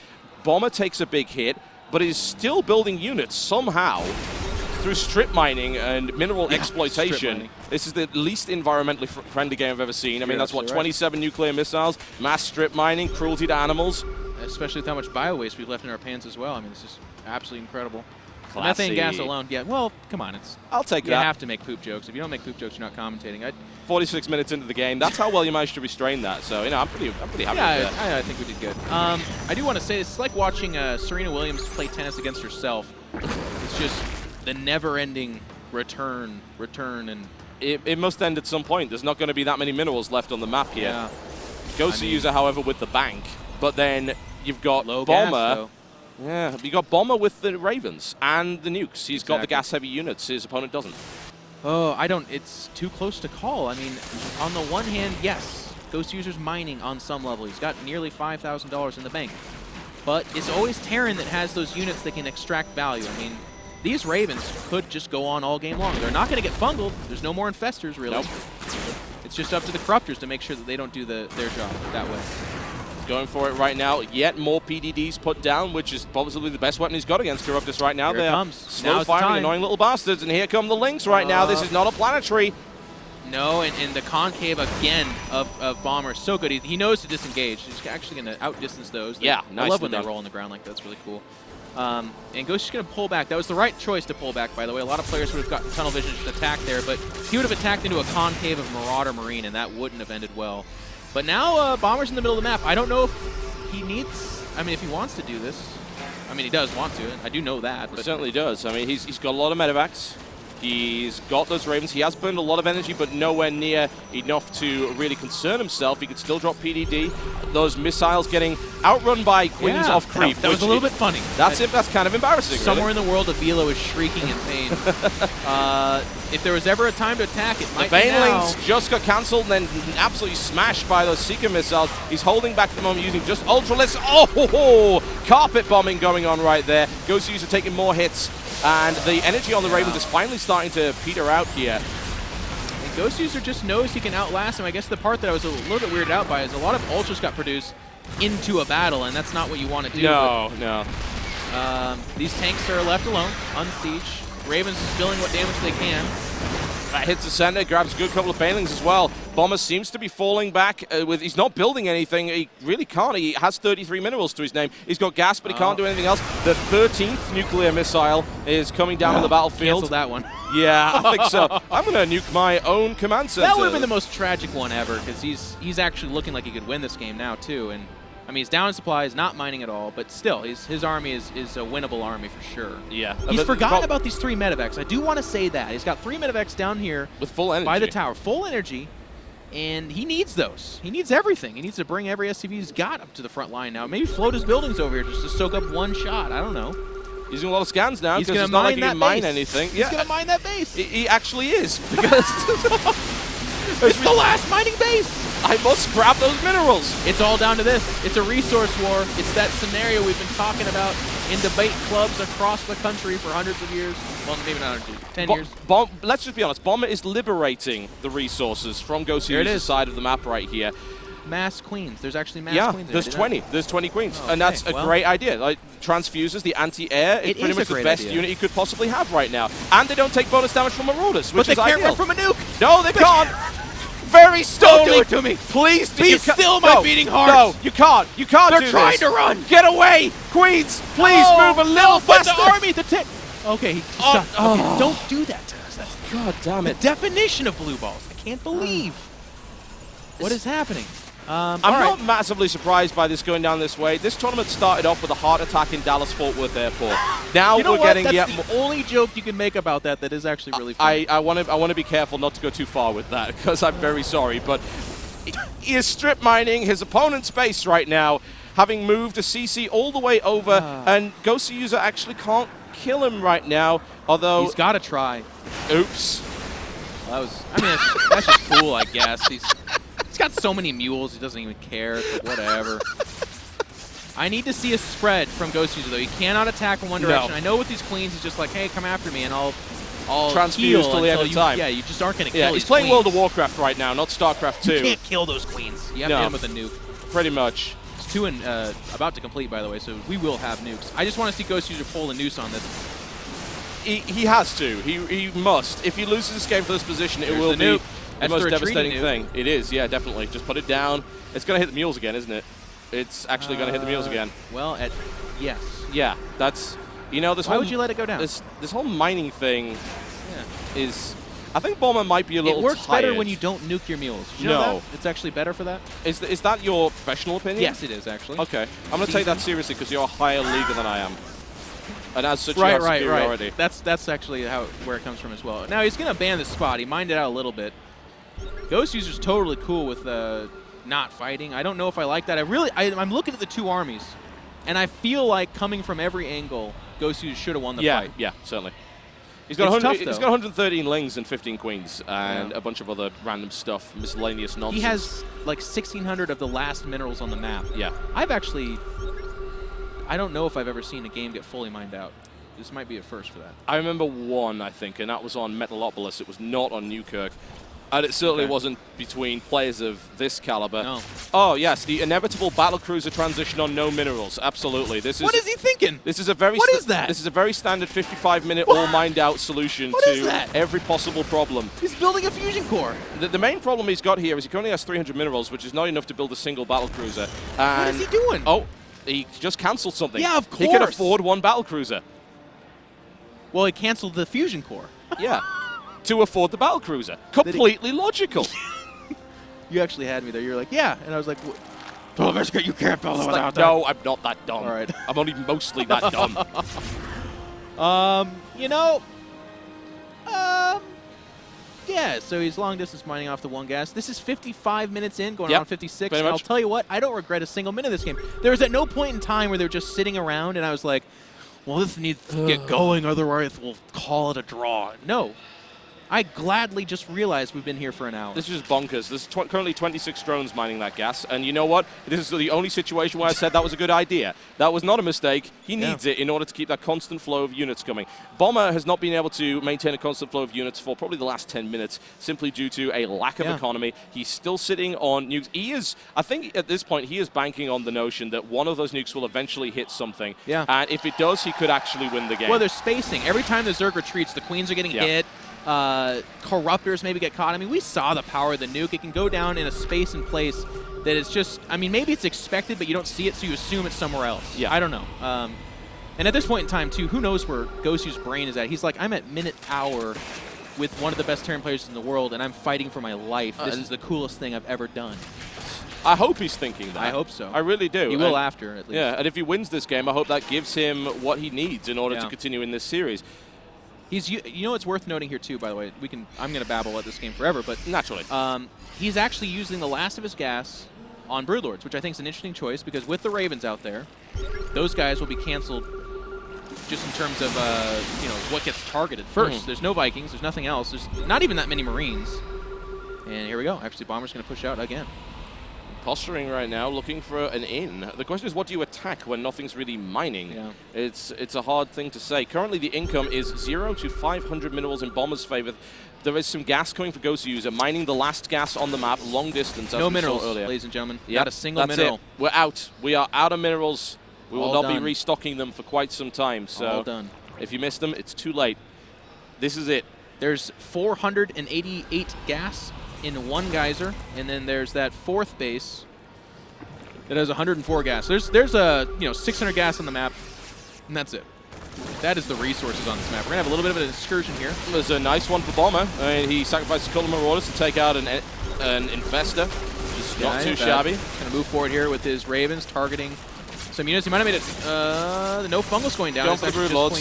Bomber takes a big hit, but is still building units somehow through strip mining and mineral exploitation. This is the least environmentally friendly game I've ever seen. I mean, that's what, 27 nuclear missiles, mass strip mining, cruelty to animals. Especially with how much bio-waste we've left in our pans as well. I mean, this is absolutely incredible. The methane gas alone, well, come on. I'll take that. You have to make poop jokes. If you don't make poop jokes, you're not commentating. 46 minutes into the game. That's how well you managed to restrain that. So, I'm pretty happy with that. I think we did good. I do want to say, it's like watching Serena Williams play tennis against herself. It's just the never-ending return, and... It must end at some point. There's not going to be that many minerals left on the map here. Goswser, however, with the bank. But then you've got Bomber. You got Bomber with the Ravens and the nukes. He's got the gas-heavy units. His opponent doesn't. Oh, it's too close to call. I mean, on the one hand, yes, Goswser's mining on some level. He's got nearly $5,000 in the bank. But it's always Terran that has those units that can extract value. I mean, these Ravens could just go on all game long. They're not going to get fungled. There's no more Infestors, really. Nope. It's just up to the Corruptors to make sure that they don't do their job that way. Going for it right now. Yet more PDDs put down, which is probably the best weapon he's got against Corruptors right now. Here it comes. Slow firing, annoying little bastards. And here come the Lynx right now. This is not a planetary. No, and the concave again of Bomber is so good. He knows to disengage. He's actually going to outdistance those. I love when they roll on the ground like that. That's really cool. And Ghost is going to pull back. That was the right choice to pull back, by the way. A lot of players would have gotten tunnel vision to attack there, but he would have attacked into a concave of Marauder Marine, and that wouldn't have ended well. But now Bomber's in the middle of the map. I don't know if he needs... I mean, if he wants to do this. I mean, he does want to. I do know that. He certainly does. I mean, he's got a lot of medevacs. He's got those Ravens. He has burned a lot of energy, but nowhere near enough to really concern himself. He could still drop PDD. Those missiles getting outrun by Queens of Creep. That was a little bit funny. That's kind of embarrassing. Somewhere in the world, Avilo is shrieking in pain. If there was ever a time to attack, it might be now. The Banelings just got cancelled and then absolutely smashed by those Seeker missiles. He's holding back at the moment using just Ultralists. Oh, carpet bombing going on right there. Goswser taking more hits. And the energy on the Ravens is finally starting to peter out here. And Goswser just knows he can outlast him. I guess the part that I was a little bit weirded out by is a lot of Ultras got produced into a battle, and that's not what you want to do. No. These tanks are left alone, unsieged. Ravens spilling what damage they can. That hits the center, grabs a good couple of Banelings as well. Bomber seems to be falling back. He's not building anything. He really can't. He has 33 minerals to his name. He's got gas, but he can't do anything else. The 13th nuclear missile is coming down on the battlefield. Cancel that one. Yeah, I think so. I'm going to nuke my own command center. That would have been the most tragic one ever, because he's actually looking like he could win this game now, too. And I mean, he's down in supplies, not mining at all, but still, his army is a winnable army for sure. Yeah. He's forgotten about these 3 medevacs. I do want to say that. He's got 3 medevacs down here. With full energy. By the tower. Full energy. And he needs those. He needs everything. He needs to bring every SCV he's got up to the front line now. Maybe float his buildings over here just to soak up one shot. I don't know. Using a lot of scans now because it's not like he can mine anything. He's going to mine that base. He actually is. Because it's the last mining base. I must grab those minerals. It's all down to this. It's a resource war. It's that scenario we've been talking about in debate clubs across the country for hundreds of years. Well, maybe not 10 years. Let's just be honest. Bomber is liberating the resources from Goswser's side of the map right here. Mass queens. There's actually mass queens. There's 20. There's 20 queens. And that's a great idea. Like, transfuses, the anti-air, it's pretty much the best unit you could possibly have right now. And they don't take bonus damage from Marauders, which is ideal. But they can't run from a nuke. No, they can't. Very slowly. Don't do it to me. Please be still my beating heart. No, you can't. You can't do this. They're trying to run. Get away. Queens, please move a little faster. The army, okay, stop. Okay, don't do that to us. God damn it. The definition of blue balls. I can't believe. What is happening? I'm not massively surprised by this going down this way. This tournament started off with a heart attack in Dallas-Fort Worth Airport. Now we're getting That's the only joke you can make about that is actually really funny. I want to be careful not to go too far with that because I'm very sorry, but he is strip mining his opponent's base right now, having moved a CC all the way over, and Goswser actually can't kill him right now. Although he's got to try. Oops. That's just cool, I guess. He's got so many mules, he doesn't even care. It's like, whatever. I need to see a spread from Goswser, though. He cannot attack from one direction. I know with these queens, he's just like, hey, come after me, and I'll transfuse till the end of time. Yeah, you just aren't going to kill these he's playing queens. World of Warcraft right now, not StarCraft 2. You can't kill those queens. You have to hit them with a nuke. Pretty much. It's 2 and about to complete, by the way, so we will have nukes. I just want to see Goswser pull a noose on this. He has to. He must. If he loses this game for this position, it will be the most devastating thing. It is, yeah, definitely. Just put it down. It's going to hit the mules again, isn't it? It's actually going to hit the mules again. Well, yes. Yeah, that's, this Why would you let it go down? This whole mining thing is, I think Bomber might be a little tired. It works better when you don't nuke your mules. Did you know that? It's actually better for that? Is that your professional opinion? Yes, it is, actually. Okay. I'm going to take that seriously because you're a higher leaguer than I am. And as such, you have superiority. That's actually where it comes from as well. Now, he's going to ban this spot. He mined it out a little bit. Goswser's totally cool with not fighting. I don't know if I like that. I'm looking at the two armies, and I feel like coming from every angle, Goswser should have won the fight. Yeah, certainly. He's got 113 lings and 15 queens and a bunch of other random stuff, miscellaneous nonsense. He has like 1,600 of the last minerals on the map. Yeah. I don't know if I've ever seen a game get fully mined out. This might be a first for that. I remember one, I think, and that was on Metalopolis. It was not on Newkirk. And it certainly wasn't between players of this caliber. No. Oh, yes, the inevitable battlecruiser transition on no minerals. Absolutely. What is he thinking? This is a very What is that? This is a very standard 55-minute all-mined out solution to every possible problem. He's building a fusion core. The main problem he's got here is he currently has 300 minerals, which is not enough to build a single battlecruiser. What is he doing? Oh, he just canceled something. Yeah, of course. He can afford one battlecruiser. Well, he canceled the fusion core. Yeah. To afford the battlecruiser. Completely logical. You actually had me there. You're like, yeah. And I was like, totalbiscuit, you can't build it without that. No, I'm not that dumb. All right. I'm only mostly that dumb. Yeah, so he's long distance mining off the one gas. This is 55 minutes in, going on 56. And I'll tell you what, I don't regret a single minute of this game. There was at no point in time where they were just sitting around and I was like, well, this needs to get going, otherwise we'll call it a draw. No. I gladly just realized we've been here for an hour. This is just bonkers. There's currently 26 drones mining that gas. And you know what? This is the only situation where I said that was a good idea. That was not a mistake. He needs it in order to keep that constant flow of units coming. Bomber has not been able to maintain a constant flow of units for probably the last 10 minutes simply due to a lack of economy. He's still sitting on nukes. I think at this point, he is banking on the notion that one of those nukes will eventually hit something. Yeah. And if it does, he could actually win the game. Well, there's spacing. Every time the Zerg retreats, the queens are getting hit. Corruptors maybe get caught. I mean, we saw the power of the nuke. It can go down in a space and place that is just, I mean, maybe it's expected, but you don't see it, so you assume it's somewhere else. Yeah. I don't know. And at this point in time, too, who knows where Goswser's brain is at? He's like, I'm at minute hour with one of the best Terran players in the world, and I'm fighting for my life. This is the coolest thing I've ever done. I hope he's thinking that. I hope so. I really do. He will after, at least. Yeah, and if he wins this game, I hope that gives him what he needs in order to continue in this series. You know what's worth noting here too, by the way. I'm going to babble at this game forever, but naturally, he's actually using the last of his gas on Broodlords, which I think is an interesting choice because with the Ravens out there, those guys will be canceled just in terms of what gets targeted first. There's no Vikings. There's nothing else. There's not even that many Marines. And here we go. Actually, Bomber's going to push out again. Posturing right now, looking for an in. The question is, what do you attack when nothing's really mining? Yeah. It's a hard thing to say. Currently, the income is 0 to 500 minerals in Bomber's favor. There is some gas coming for Goswser, mining the last gas on the map, long distance. No minerals, ladies and gentlemen. Yep, not a single mineral. It. We're out. We are out of minerals. We will All not done. be restocking them for quite some time. So All done. If you miss them, it's too late. This is it. There's 488 gas in one geyser, and then there's that fourth base that has 104 gas. There's 600 gas on the map, and that's it. That is the resources on this map. We're gonna have a little bit of an excursion here. There's a nice one for Bomber. I mean, he sacrificed a couple of Marauders to take out an Infester. Just not too shabby. Gonna move forward here with his Ravens targeting some units. He might have made it. No fungals going down. Go for the Broodlords.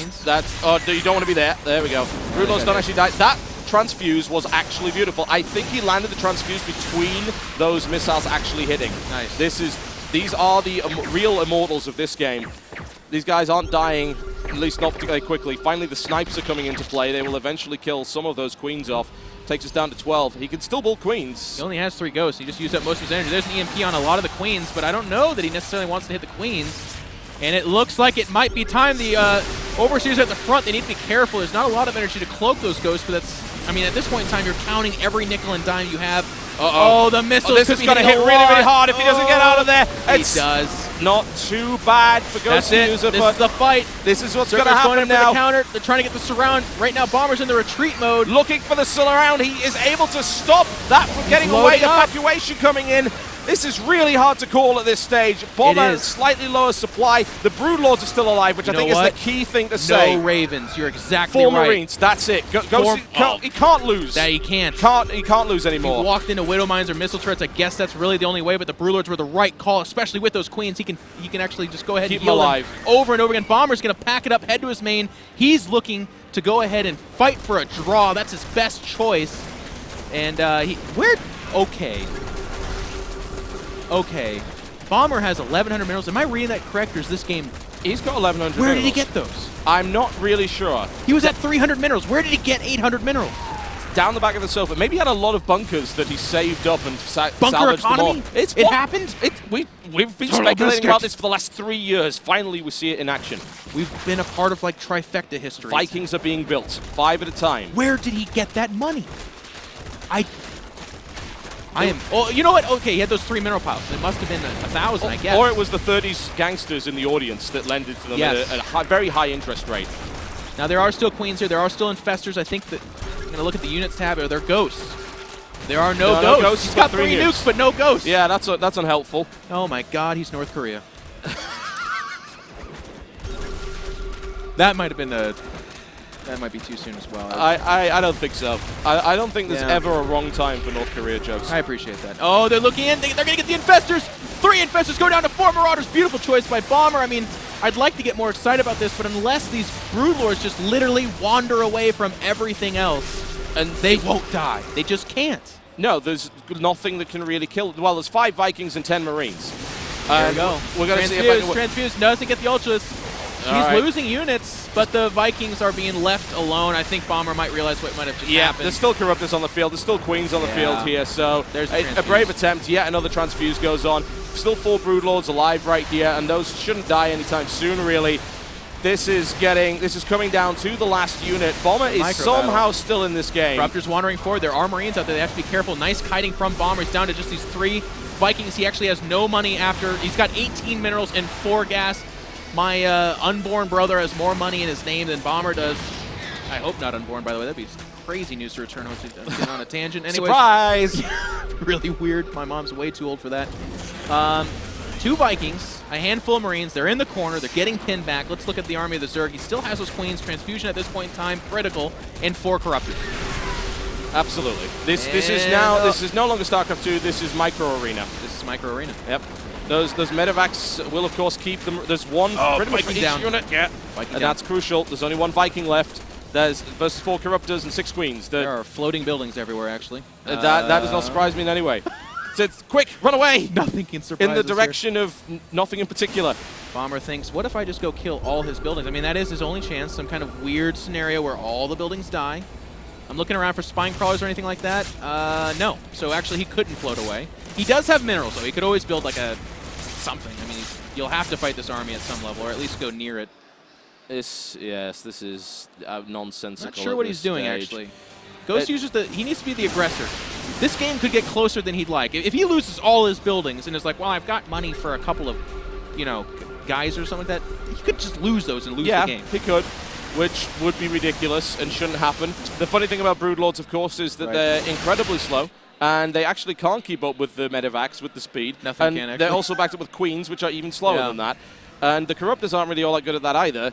You don't want to be there. There we go. Broodlords don't actually die. That transfuse was actually beautiful. I think he landed the transfuse between those missiles actually hitting. Nice. These are the real immortals of this game. These guys aren't dying At least not particularly quickly. Finally, the snipes are coming into play. They will eventually kill some of those queens off. Takes us down to 12. He can still bull queens. He only has 3 ghosts. He just used up most of his energy. There's an EMP on a lot of the queens, but I don't know that he necessarily wants to hit the queens. And it looks like it might be time. The Overseers at the front, they need to be careful. There's not a lot of energy to cloak those ghosts, but that's, I mean, at this point in time, you're counting every nickel and dime you have. Oh, the missiles. This is going to hit really, really hard if he doesn't get out of there. He does. Not too bad for Goswser, This is the fight. This is what's going to happen now. The counter. They're trying to get the surround. Right now, Bomber's in the retreat mode. Looking for the surround. He is able to stop that from getting away. Evacuation coming in. This is really hard to call at this stage. Bomber, slightly lower supply. The Broodlords are still alive, which I think is the key thing to say. No Ravens. You're exactly right. 4 Marines. That's it. He can't lose. He can't. He can't lose anymore. If he walked into Widow Mines or missile turrets, I guess that's really the only way, but the Broodlords were the right call, especially with those queens. He can actually just go ahead and heal them over and over again. Bomber's going to pack it up, head to his main. He's looking to go ahead and fight for a draw. That's his best choice. And Okay. Bomber has 1,100 minerals. Am I reading that correct, or is this game... He's got 1,100 Where minerals. did he get those? I'm not really sure. He was at 300 minerals. Where did he get 800 minerals? Down the back of the sofa. Maybe he had a lot of bunkers that he saved up and Bunker salvaged economy? them all. It happened? We've been speculating about this for the last 3 years. Finally, we see it in action. We've been a part of, like, trifecta history. Vikings are being built, 5 at a time. Where did he get that money? Oh, you know what? Okay, he had those 3 mineral piles. It must have been 1,000, I guess. Or it was the 30s gangsters in the audience that lended to them at a very high interest rate. Now, there are still queens here. There are still infestors. I think that I'm going to look at the units tab. Are there ghosts? There are no ghosts. He's got 3 nukes, but no ghosts. Yeah, that's unhelpful. Oh, my God. He's North Korea. That might have been That might be too soon as well. I don't think so. I don't think there's ever a wrong time for North Korea jokes. I appreciate that. Oh, they're looking in. They're going to get the infestors. 3 infestors go down to 4 marauders. Beautiful choice by Bomber. I mean, I'd like to get more excited about this, but unless these Broodlords just literally wander away from everything else, and they won't die. They just can't. No, there's nothing that can really kill. Well, there's 5 Vikings and 10 Marines. There we go. We're going to see if Transfuse doesn't get the ultras. He's losing units, but the Vikings are being left alone. I think Bomber might realize what might have just happened. There's still Corruptors on the field. There's still Queens on the field here, so there's a brave attempt. Yet another Transfuse goes on. Still 4 Broodlords alive right here, and those shouldn't die anytime soon, really. This is coming down to the last unit. Bomber is somehow still in this game. Corruptors wandering forward. There are Marines out there. They have to be careful. Nice kiting from Bomber. He's down to just these 3 Vikings. He actually has no money after. He's got 18 minerals and 4 gas. My unborn brother has more money in his name than Bomber does. I hope not unborn, by the way. That'd be crazy news to return getting on a tangent. Anyways, surprise! Really weird. My mom's way too old for that. 2 Vikings, a handful of Marines. They're in the corner. They're getting pinned back. Let's look at the army of the Zerg. He still has those Queens. Transfusion at this point in time, critical, and 4 Corruptors. Absolutely. This is no longer StarCraft 2. This is Micro Arena. This is Micro Arena. Yep. Those medevacs will, of course, keep them. There's one pretty much for each unit. Yeah. And that's crucial. There's only 1 Viking left. There's versus 4 Corruptors and 6 Queens. There are floating buildings everywhere, actually. That does not surprise me in any way. So it's quick, run away! Nothing can surprise us in the direction of nothing in particular. Bomber thinks, what if I just go kill all his buildings? I mean, that is his only chance. Some kind of weird scenario where all the buildings die. I'm looking around for spine crawlers or anything like that. No. So actually, he couldn't float away. He does have minerals, though. He could always build like something. I mean, you'll have to fight this army at some level, or at least go near it. This is nonsensical. Not sure what he's doing, actually. Goswser, he needs to be the aggressor. This game could get closer than he'd like. If he loses all his buildings and is like, well, I've got money for a couple of, guys or something like that, he could just lose those and lose the game. Yeah, he could, which would be ridiculous and shouldn't happen. The funny thing about Broodlords, of course, is that they're incredibly slow. And they actually can't keep up with the medevacs with the speed. Nothing can, actually. They're also backed up with Queens, which are even slower than that. And the Corruptors aren't really all that good at that either.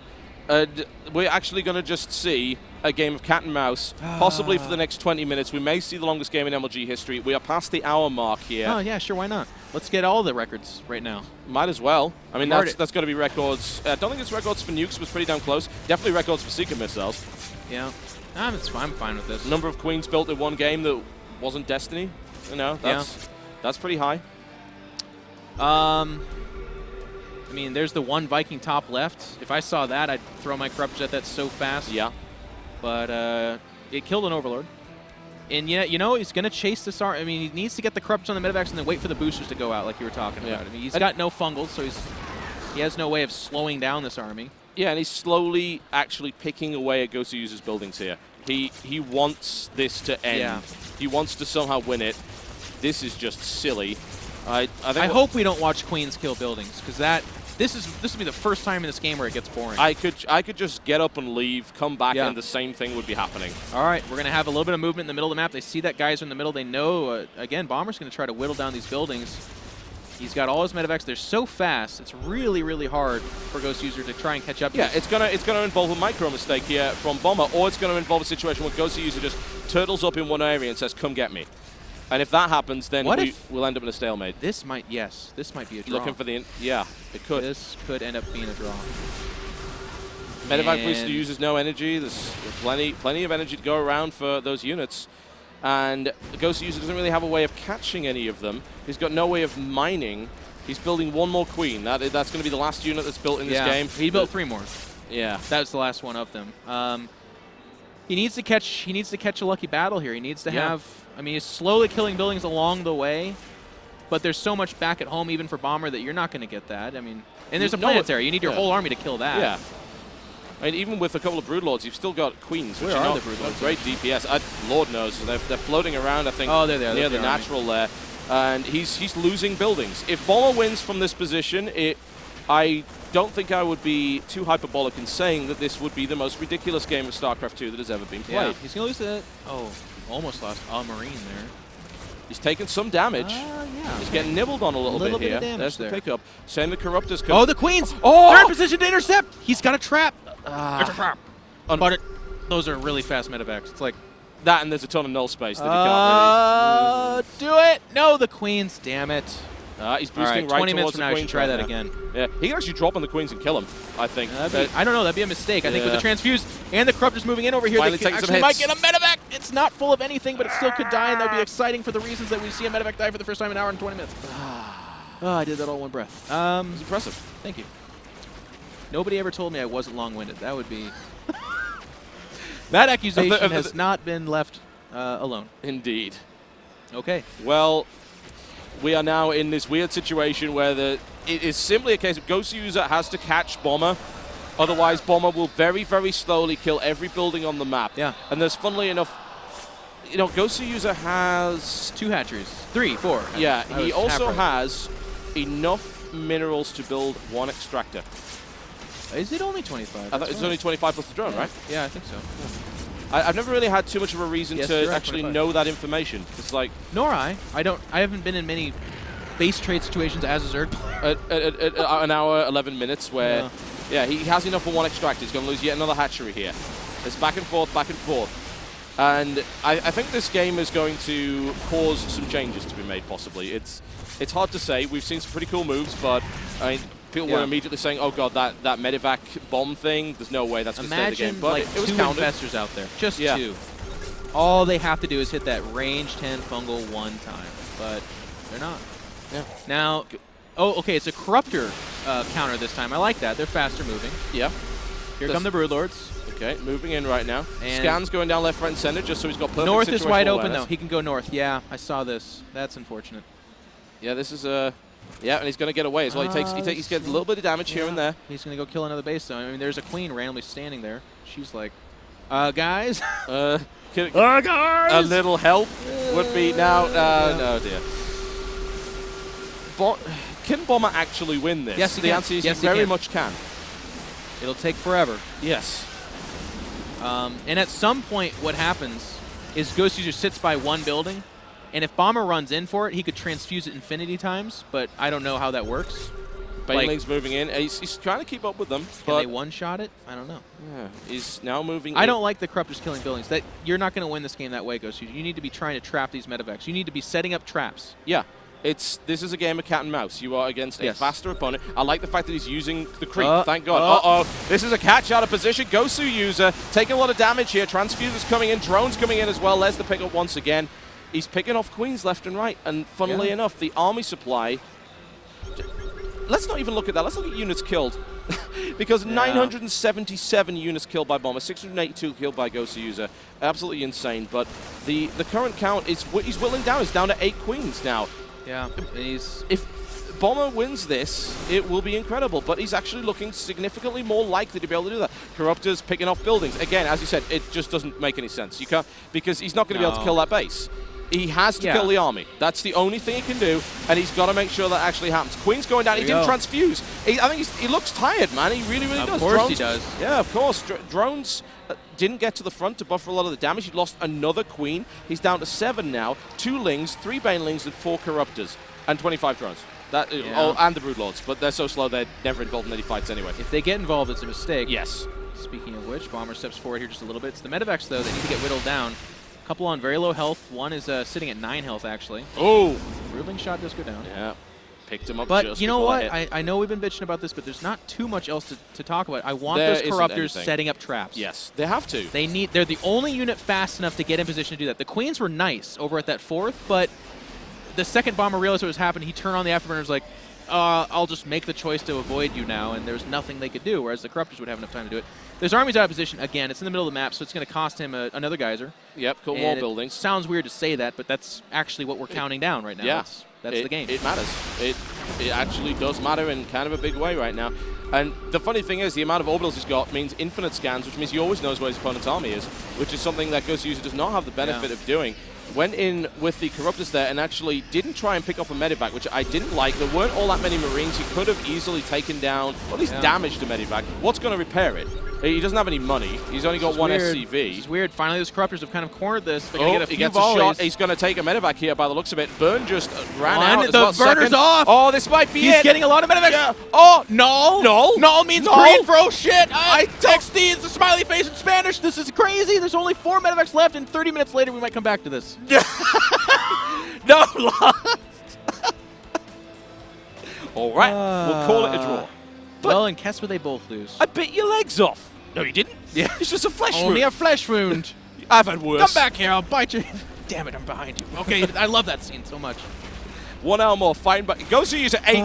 We're actually going to just see a game of cat and mouse, possibly for the next 20 minutes. We may see the longest game in MLG history. We are past the hour mark here. Oh, yeah, sure, why not? Let's get all the records right now. Might as well. I mean, that's got to be records. I don't think it's records for nukes. It was pretty damn close. Definitely records for Seeker missiles. Yeah. It's fine. I'm fine with this. Number of Queens built in one game that wasn't Destiny. That's pretty high. I mean, there's the one Viking top left. If I saw that, I'd throw my Corruptors at that so fast. Yeah. But it killed an Overlord. And yeah, you know, he's going to chase this army. I mean, he needs to get the Corruptors on the Medivacs and then wait for the boosters to go out like you were talking about. I mean, he's got no fungals, so he has no way of slowing down this army. Yeah, and he's slowly actually picking away at Goswser User's buildings here. He wants this to end. Yeah. He wants to somehow win it. This is just silly. I hope we don't watch Queens kill buildings, because this will be the first time in this game where it gets boring. I could just get up and leave, come back, and the same thing would be happening. All right, we're going to have a little bit of movement in the middle of the map. They see that guys are in the middle. They know, again, Bomber's going to try to whittle down these buildings. He's got all his medevacs. They're so fast. It's really, really hard for Goswser to try and catch up. Yeah, it's gonna involve a micro mistake here from Bomber, or it's gonna involve a situation where Goswser just turtles up in one area and says, "Come get me." And if that happens, then we'll end up in a stalemate. This might be a draw. Looking for the yeah, it could. This could end up being a draw. Medevac booster uses no energy. There's plenty of energy to go around for those units. And Goswser doesn't really have a way of catching any of them. He's got no way of mining. He's building one more queen. That's going to be the last unit that's built in this game. He built 3 more. Yeah, that was the last one of them. He needs to catch a lucky battle here. He needs to have. I mean, he's slowly killing buildings along the way, but there's so much back at home even for Bomber that you're not going to get that. I mean, and there's a planetary. You need your whole army to kill that. Yeah. I mean, even with a couple of Broodlords, you've still got Queens. Where are the Broodlords? Great DPS. Lord knows. They're floating around, I think, they're there. near the natural there. And he's losing buildings. If Bomber wins from this position, I don't think I would be too hyperbolic in saying that this would be the most ridiculous game of StarCraft 2 that has ever been played. Yeah, he's going to lose it. Oh, almost lost a Marine there. He's taking some damage. Yeah. He's getting nibbled on a little bit here. There's the pickup. Same the Corruptors. Oh, the Queens! Oh! They're in position to intercept! He's got a trap! It's a trap. But those are really fast medevacs. It's like that, and there's a ton of null space that he can't really... Do it! No, the Queens, damn it. He's boosting right 20 minutes towards from the now, Queens. I should try that again. Yeah, he can actually drop on the Queens and kill him, I think. I don't know, that'd be a mistake. I think with the Transfuse and the Corruptors moving in over here, they actually might get a medevac. It's not full of anything, but it still could die, and that would be exciting for the reasons that we see a medevac die for the first time in an hour and 20 minutes. I did that all in one breath. It's impressive. Thank you. Nobody ever told me I wasn't long-winded. That would be... That accusation has not been left alone. Indeed. Okay. Well, we are now in this weird situation where it is simply a case of Goswser has to catch Bomber. Otherwise, Bomber will very, very slowly kill every building on the map. Yeah. And there's, funnily enough, you know, Goswser has... 2 hatcheries. 3, 4. Yeah, he also has enough minerals to build 1 extractor. Is it only 25? I thought it's only 25 plus the drone, right? Yeah, I think so. Yeah. I've never really had too much of a reason to actually know that information. It's like... Nor I. I haven't been in many base trade situations as a Zerg. At an hour, 11 minutes where... Yeah, he has enough for 1 extractor. He's going to lose yet another hatchery here. It's back and forth, back and forth. And I think this game is going to cause some changes to be made, possibly. It's hard to say. We've seen some pretty cool moves, but I mean, people were immediately saying, oh god, that medevac bomb thing, there's no way that's going to stay in the game. But like it was 2 counted. infestors out there. Just 2. All they have to do is hit that range 10 fungal 1 time. But they're not. Yeah. Now, okay, it's a Corruptor counter this time. I like that. They're faster moving. Yeah. Here come the Broodlords. Okay, moving in right now. And Scan's going down left, right, and center just so he's got perfect north is wide open, awareness. though. He can go north. Yeah, I saw this. That's unfortunate. Yeah, this is a... Yeah, and he's going to get away as well. He gets a little bit of damage here and there. He's going to go kill another base, though. I mean, there's a queen randomly standing there. She's like, guys? Guys! A little help would be... Now, no, dear. Can Bomber actually win this? Yes, he the can. answer is yes, he very much can. It'll take forever. Yes. And at some point, what happens is Goswser sits by 1 building, and if Bomber runs in for it, he could transfuse it infinity times, but I don't know how that works. Baneling's moving in. He's trying to keep up with them. Can they one-shot it? I don't know. Yeah, he's now moving in. I don't like the Corruptors killing buildings. You're not going to win this game that way, Goswser. You need to be trying to trap these medevacs. You need to be setting up traps. Yeah. This is a game of cat and mouse. You are against a faster opponent. I like the fact that he's using the creep. Thank God. This is a catch out of position. Goswser User taking a lot of damage here. Transfuser's coming in. Drone's coming in as well. There's the pickup once again. He's picking off Queens left and right. And funnily enough, the army supply let's not even look at that. Let's look at units killed. Because 977 units killed by Bomber, 682 killed by Goswser. Absolutely insane. But the current count is he's whittling down. He's down to 8 queens now. Yeah. If Bomber wins this, it will be incredible. But he's actually looking significantly more likely to be able to do that. Corruptors picking off buildings. Again, as you said, it just doesn't make any sense. You can't, because he's not going to be able to kill that base. He has to kill the army. That's the only thing he can do, and he's got to make sure that actually happens. Queen's going down. He didn't transfuse. I think he looks tired, man. He really, really does. Of course he does. Yeah, of course. Drones didn't get to the front to buffer a lot of the damage. He lost another queen. He's down to 7 now. 2 lings, 3 banelings, and 4 corruptors, and 25 drones. And the broodlords, but they're so slow they're never involved in any fights anyway. If they get involved, it's a mistake. Yes. Speaking of which, Bomber steps forward here just a little bit. It's the medevacs, though, that need to get whittled down. A couple on very low health. One is sitting at 9 health, actually. Oh! Broodling shot does go down. Yeah. Picked him up but just you know what? hit. I know we've been bitching about this, but there's not too much else to talk about. I want those corruptors setting up traps. Yes, they have to. They're the only unit fast enough to get in position to do that. The queens were nice over at that 4th, but the second Bomber realized what was happening, he turned on the afterburners like, I'll just make the choice to avoid you now, and there's nothing they could do, whereas the corruptors would have enough time to do it. There's armies out of position. Again, it's in the middle of the map, so it's going to cost him another geyser. Yep, cool wall buildings. Sounds weird to say that, but that's actually what we're counting down right now. Yeah. That's the game. It matters. It actually does matter in kind of a big way right now. And the funny thing is, the amount of orbitals he's got means infinite scans, which means he always knows where his opponent's army is, which is something that Goswser does not have the benefit of doing. Went in with the Corruptors there and actually didn't try and pick off a medevac, which I didn't like. There weren't all that many Marines. He could have easily taken down, or at least damaged a medevac. What's going to repair it? He doesn't have any money. He's only got 1 SCV. It's weird. Finally, those Corruptors have kind of cornered this. They're He gets a shot. He's going to take a medevac here by the looks of it. Burn just ran out. The burner's off. Oh, this might be He's getting a lot of medevacs. Yeah. Oh, null. Null means green for oh shit. XD is the smiley face in Spanish. This is crazy. There's only 4 medevacs left, and 30 minutes later we might come back to this. No, lost. All right, we'll call it a draw. Well, in Kesper they both lose. I bit your legs off. No, you didn't. Yeah, it's just a flesh wound. Only a flesh wound. I've had worse. Come back here, I'll bite you. Damn it, I'm behind you. Okay, I love that scene so much. 1 hour more, fine, but Goswser 8.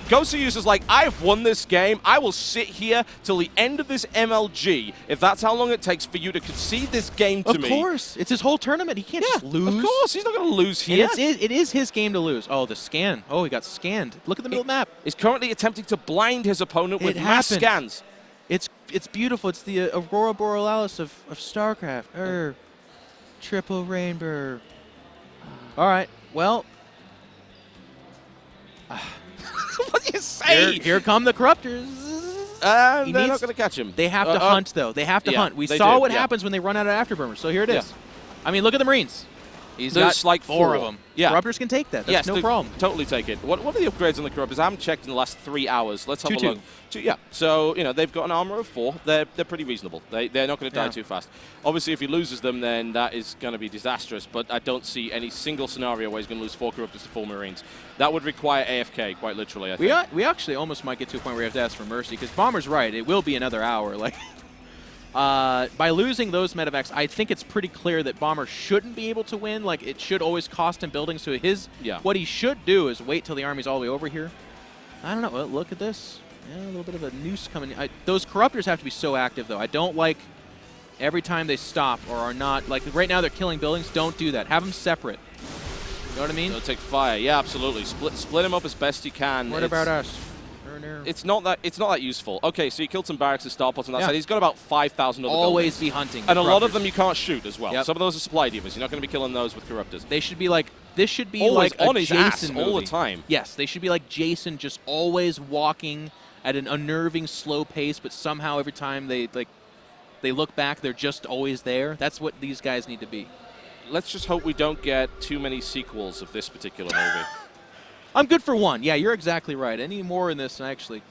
Goswser's like, I've won this game. I will sit here till the end of this MLG if that's how long it takes for you to concede this game to me. Of course. It's his whole tournament. He can't just lose. Of course. He's not going to lose here. It is his game to lose. Oh, the scan. Oh, he got scanned. Look at the middle of the map. He's currently attempting to blind his opponent with mass scans. It's beautiful. It's the Aurora Borealis of StarCraft. Triple rainbow. All right. Well. What do you say? Here come the Corruptors. They're not going to catch him. They have to hunt, though. They have to hunt. We saw what happens when they run out of afterburners. So here it is. I mean, look at the Marines. He's got like 4 of them. Yeah. Corruptors can take that. That's no problem. Totally take it. What are the upgrades on the Corruptors? I haven't checked in the last 3 hours. Let's have a look. 2, yeah. So, they've got an armor of 4. They're pretty reasonable. They're not going to die too fast. Obviously, if he loses them, then that is going to be disastrous. But I don't see any single scenario where he's going to lose 4 Corruptors to 4 Marines. That would require AFK, quite literally, I think. We actually almost might get to a point where we have to ask for mercy, because Bomber's right. It will be another hour. By losing those medevacs, I think it's pretty clear that Bomber shouldn't be able to win. Like, it should always cost him buildings. So what he should do is wait till the army's all the way over here. I don't know. Well, look at this. Yeah, a little bit of a noose coming in. Those Corruptors have to be so active, though. I don't like every time they stop or are not. Like, right now they're killing buildings. Don't do that. Have them separate. You know what I mean? They'll take fire. Yeah, absolutely. Split them up as best you can. What about us? It's not that useful. Okay, so you killed some barracks and starports on that side. He's got about 5,000 other Always buildings. be hunting. And a lot of them you can't shoot as well. Some of those are supply divas. You're not going to be killing those with Corruptors. They should be like, this should be always like on a his Jason ass movie. all the time. Yes, they should be like Jason, just always walking at an unnerving slow pace, but somehow every time they look back, they're just always there. That's what these guys need to be. Let's just hope we don't get too many sequels of this particular movie. I'm good for 1. Yeah, you're exactly right. Any more in this, actually.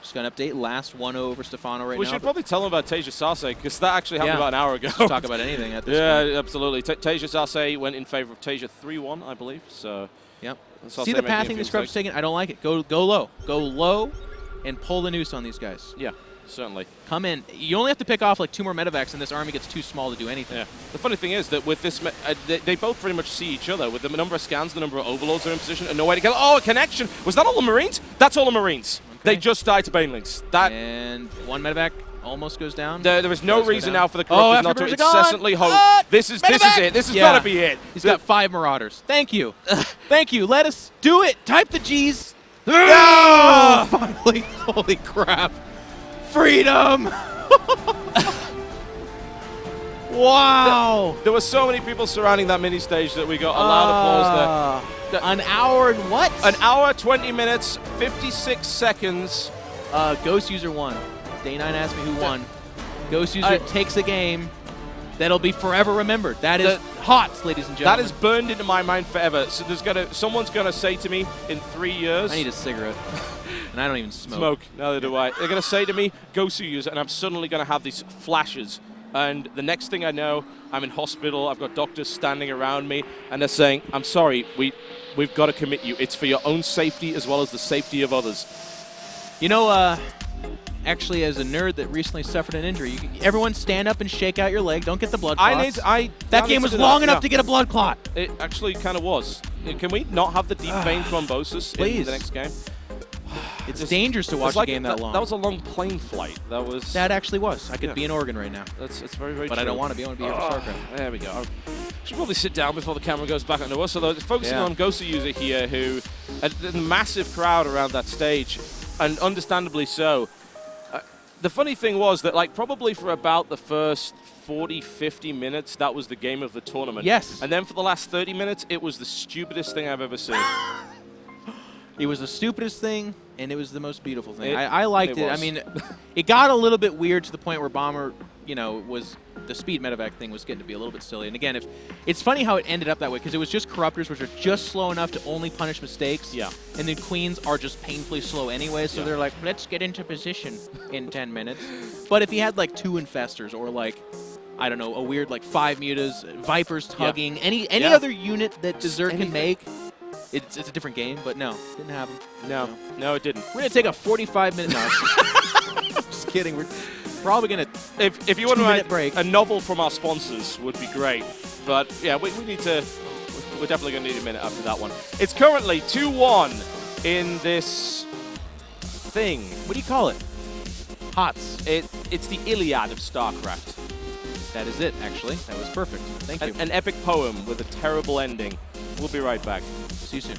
Just going to update. Last 1-0 over Stefano right now. We should probably tell him about Teja Sase, because that actually happened about an hour ago. Just talk about anything at this point. Yeah, absolutely. Teja Sase went in favor of Teja 3-1, I believe. So, yep. See the pathing this Corruptor's taking? I don't like it. Go low. Go low and pull the noose on these guys. Yeah. certainly. Come in. You only have to pick off like 2 more medevacs, and this army gets too small to do anything. Yeah. The funny thing is that with this, they both pretty much see each other. With the number of scans, the number of overlords that are in position, and no way to kill. Oh, a connection. Was that all the Marines? That's all the Marines. Okay. They just died to Banelings. And 1 medevac almost goes down. There is no reason now for the corruptors not to incessantly hope. This is it. This has got to be it. He's got 5 Marauders. Thank you. Thank you. Let us do it. Type the G's. No! Finally. Holy crap. Freedom. Wow. There were so many people surrounding that mini stage that we got a loud applause there. An hour and what? An hour, 20 minutes, 56 seconds. Goswser won. Day9 asked me who won. Goswser takes a game that'll be forever remembered. That is hot, ladies and gentlemen. That is burned into my mind forever. So someone's gonna say to me in 3 years. I need a cigarette, and I don't even smoke. Neither do I. They're gonna say to me, Goswser, and I'm suddenly gonna have these flashes. And the next thing I know, I'm in hospital. I've got doctors standing around me, and they're saying, "I'm sorry, we've got to commit you. It's for your own safety as well as the safety of others." You know, actually, as a nerd that recently suffered an injury, everyone stand up and shake out your leg. Don't get the blood clots. That game was long enough to get a blood clot. It actually kind of was. Can we not have the deep vein thrombosis in the next game? It's dangerous to watch a game that long. That was a long plane flight. That actually was. I could be in Oregon right now. It's very, very But true. I don't want to be. I want to be here for StarCraft. There we go. Should probably sit down before the camera goes back onto us. So focusing on Goswser here, who a massive crowd around that stage, and understandably so. The funny thing was that, like, probably for about the first 40, 50 minutes, that was the game of the tournament. Yes. And then for the last 30 minutes, it was the stupidest thing I've ever seen. It was the stupidest thing, and it was the most beautiful thing. I liked it. I was. mean, it got a little bit weird to the point where Bomber, was the speed medevac thing was getting to be a little bit silly. And again, it's funny how it ended up that way, because it was just Corruptors, which are just slow enough to only punish mistakes. Yeah. And then Queens are just painfully slow anyway, so they're like, let's get into position in 10 minutes. But if you had like 2 Infestors or like, I don't know, a weird like 5 Mutas, Vipers tugging, any other unit that Dessert can make, it's a different game, but no, didn't have them. No, it didn't. We're going to take a 45-minute just kidding. We're probably going to if you want to write break. A novel from our sponsors would be great. But yeah, we need to. We're definitely going to need a minute after that one. It's currently 2-1 in this thing. What do you call it? HOTS. It's the Iliad of StarCraft. That is it, actually. That was perfect. Thank you. An epic poem with a terrible ending. We'll be right back. See you soon.